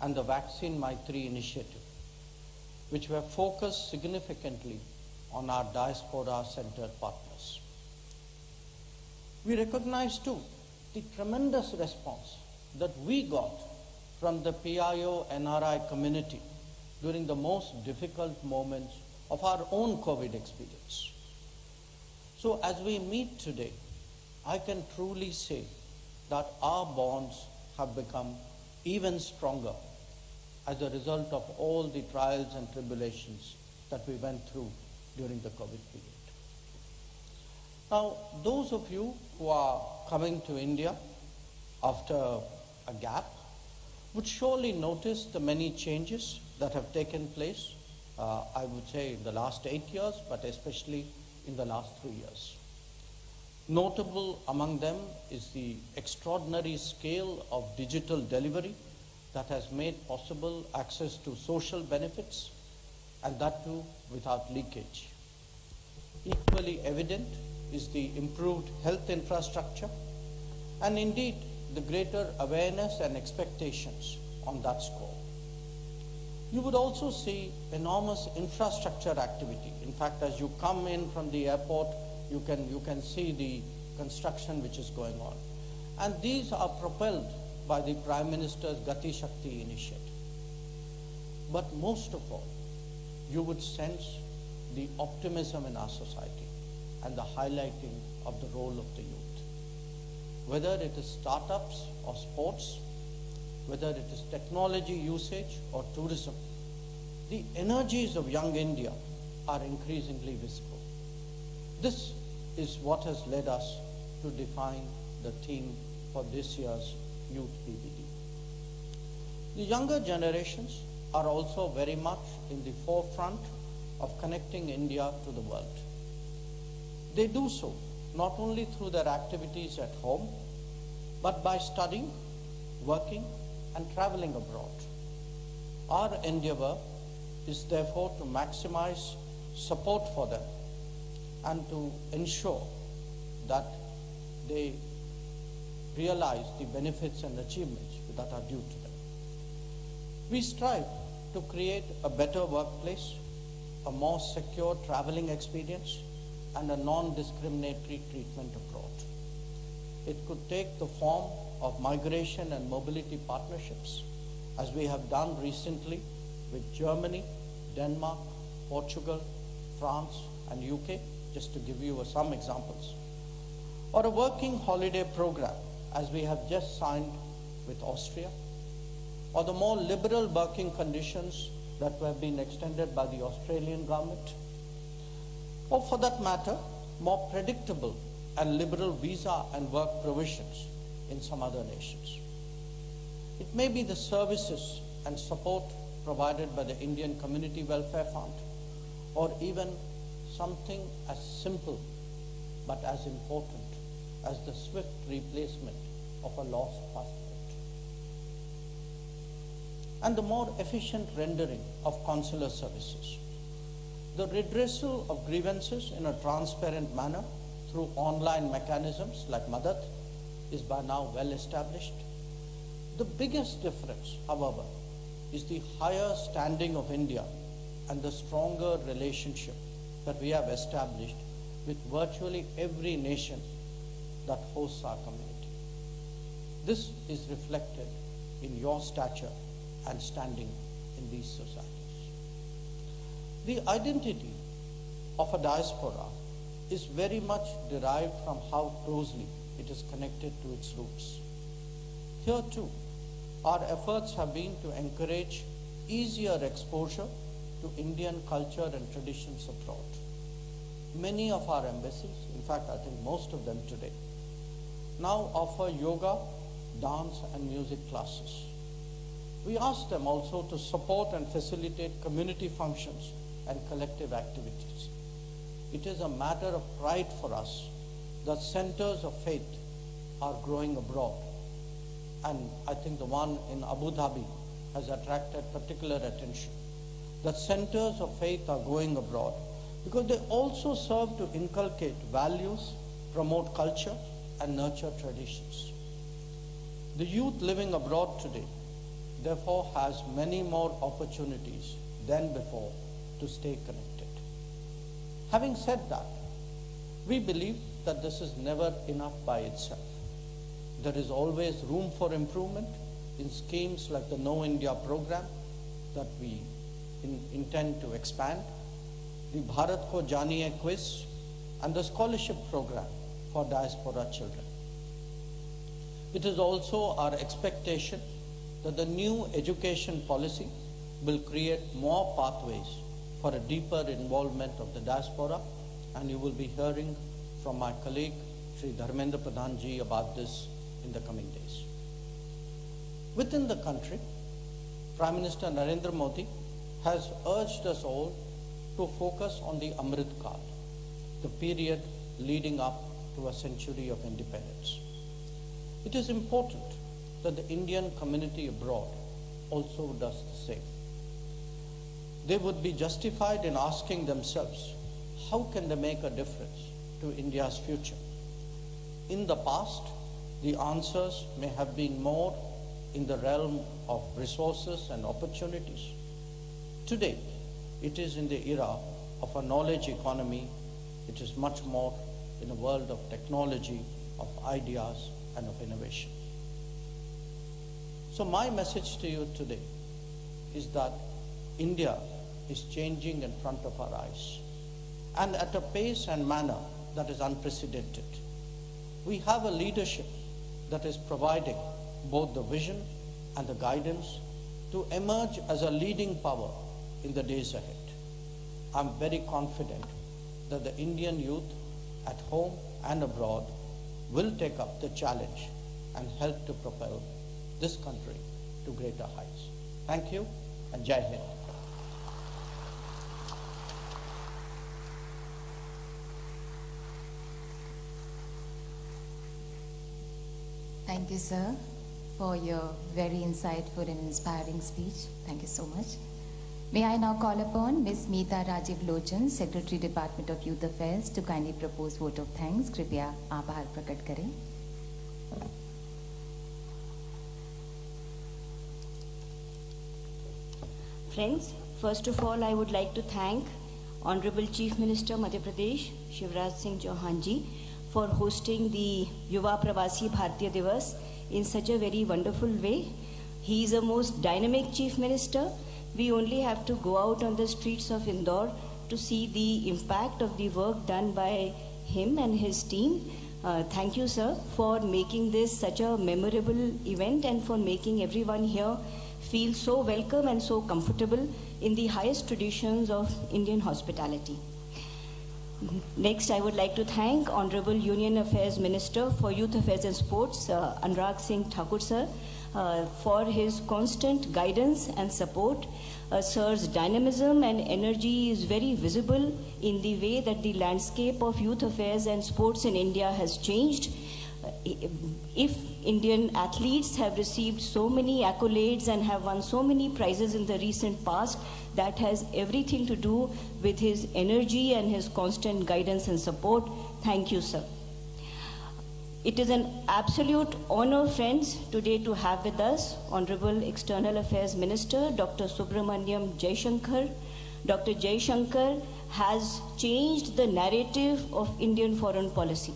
and the Vaccine Maitri initiative, which were focused significantly on our diaspora-centered partners. We recognize too the tremendous response that we got from the PIO NRI community during the most difficult moments of our own COVID experience. So as we meet today, I can truly say that our bonds have become even stronger as a result of all the trials and tribulations that we went through during the COVID period. Now, those of you who are coming to India after a gap would surely notice the many changes that have taken place, I would say in the last 8 years, but especially in the last 3 years. Notable among them is the extraordinary scale of digital delivery that has made possible access to social benefits, and that too without leakage. Equally evident is the improved health infrastructure and indeed the greater awareness and expectations on that score. You would also see enormous infrastructure activity. In fact, as you come in from the airport, you can see the construction which is going on. And these are propelled by the Prime Minister's Gati Shakti initiative. But most of all, you would sense the optimism in our society and the highlighting of the role of the youth. Whether it is startups or sports, whether it is technology usage or tourism, the energies of young India are increasingly visible. This is what has led us to define the theme for this year's Youth PBD. The younger generations are also very much in the forefront of connecting India to the world. They do so not only through their activities at home, but by studying, working, and traveling abroad. Our endeavor is therefore to maximize support for them and to ensure that they realize the benefits and achievements that are due to them. We strive to create a better workplace, a more secure traveling experience, and a non-discriminatory treatment abroad. It could take the form of migration and mobility partnerships, as we have done recently with Germany, Denmark, Portugal, France, and UK, just to give you some examples. Or a working holiday program, as we have just signed with Austria, or the more liberal working conditions that have been extended by the Australian government, or for that matter, more predictable and liberal visa and work provisions in some other nations. It may be the services and support provided by the Indian Community Welfare Fund, or even something as simple but as important as the swift replacement of a lost passport. And the more efficient rendering of consular services. The redressal of grievances in a transparent manner through online mechanisms like Madat is by now well established. The biggest difference, however, is the higher standing of India and the stronger relationship that we have established with virtually every nation that hosts our community. This is reflected in your stature and standing in these societies. The identity of a diaspora is very much derived from how closely it is connected to its roots. Here too, our efforts have been to encourage easier exposure to Indian culture and traditions abroad. Many of our embassies, in fact I think most of them today, now offer yoga, dance and music classes. We ask them also to support and facilitate community functions and collective activities. It is a matter of pride for us that centers of faith are growing abroad. And I think the one in Abu Dhabi has attracted particular attention. That centers of faith are going abroad because they also serve to inculcate values, promote culture, and nurture traditions. The youth living abroad today therefore has many more opportunities than before to stay connected. Having said that, we believe that this is never enough by itself. There is always room for improvement in schemes like the Know India program that we intend to expand, the Bharat Ko Janiye quiz, and the scholarship program for diaspora children. It is also our expectation that the new education policy will create more pathways for a deeper involvement of the diaspora, and you will be hearing from my colleague, Sri Dharmendra Pradhan ji, about this in the coming days. Within the country, Prime Minister Narendra Modi has urged us all to focus on the Amrit Kaal, the period leading up to a century of independence. It is important that the Indian community abroad also does the same. They would be justified in asking themselves, how can they make a difference to India's future? In the past, the answers may have been more in the realm of resources and opportunities. Today, it is in the era of a knowledge economy. It is much more in a world of technology, of ideas, and of innovation. So my message to you today is that India is changing in front of our eyes, and at a pace and manner that is unprecedented. We have a leadership that is providing both the vision and the guidance to emerge as a leading power in the days ahead. I'm very confident that the Indian youth at home and abroad will take up the challenge and help to propel this country to greater heights. Thank you, and Jai Hind. Thank you, sir, for your very insightful and inspiring speech. Thank you so much. May I now call upon Ms. Meeta Rajiv Lochan, Secretary, Department of Youth Affairs, to kindly propose vote of thanks. कृपया आभार प्रकट करें. Friends, first of all, I would like to thank Honorable Chief Minister Madhya Pradesh, Shivraj Singh Chauhan ji, for hosting the Yuva Pravasi Bhartiya Divas in such a very wonderful way. He is a most dynamic Chief Minister. We only have to go out on the streets of Indore to see the impact of the work done by him and his team. Thank you, sir, for making this such a memorable event and for making everyone here feel so welcome and so comfortable in the highest traditions of Indian hospitality. Next, I would like to thank Honorable Union Affairs Minister for Youth Affairs and Sports, Anurag Singh Thakur sir, for his constant guidance and support. Sir's dynamism and energy is very visible in the way that the landscape of youth affairs and sports in India has changed. If Indian athletes have received so many accolades and have won so many prizes in the recent past, that has everything to do with his energy and his constant guidance and support. Thank you, sir. It is an absolute honor, friends, today to have with us Honorable External Affairs Minister Dr. Subramaniam Jaishankar. Dr. Jaishankar has changed the narrative of Indian foreign policy.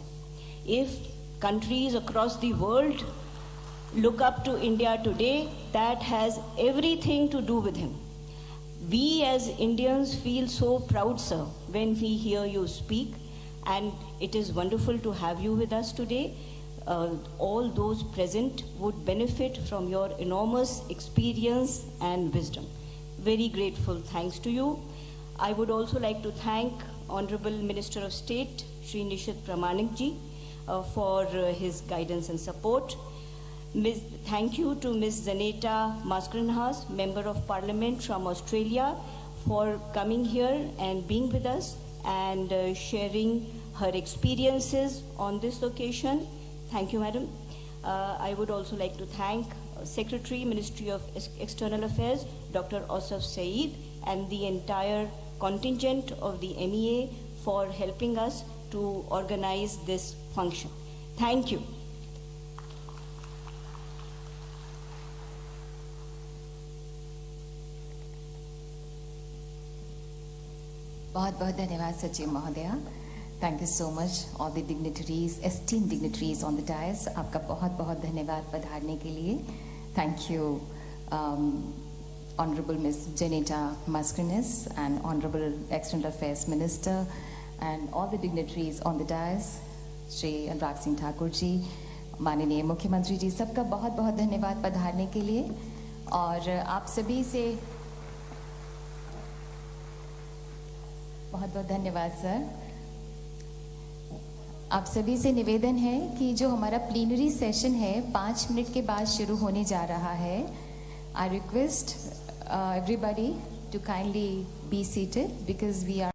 If countries across the world look up to India today, that has everything to do with him. We as Indians feel so proud, sir, when we hear you speak, and it is wonderful to have you with us today. All those present would benefit from your enormous experience and wisdom. Very grateful thanks to you. I would also like to thank Honorable Minister of State, Shri Nishit Pramanik ji, for his guidance and support. Thank you to Ms. Zaneta Mascarenhas, Member of Parliament from Australia, for coming here and being with us and sharing her experiences on this occasion. Thank you, Madam. I would also like to thank Secretary, Ministry of External Affairs, Dr. Asaf Saeed, and the entire contingent of the MEA for helping us to organize this function. Thank you. बहुत बहुत धन्यवाद सचिव महोदया. Thank you so much, all the dignitaries, esteemed dignitaries on the dais. आपका बहुत बहुत धन्यवाद पधारने के लिए. Thank you, Honorable Ms. Janeta Mascarenhas and Honorable External Affairs Minister and all the dignitaries on the dais, Shri Anurag Singh Thakur ji, माननीय मुख्यमंत्री जी, सबका बहुत बहुत धन्यवाद पधारने के लिए. और आप सभी से बहुत बहुत धन्यवाद सर. आप सभी से निवेदन है कि जो हमारा प्लीनरी सेशन है 5 मिनट के बाद शुरू होने जा रहा है. I request everybody to kindly be seated because we are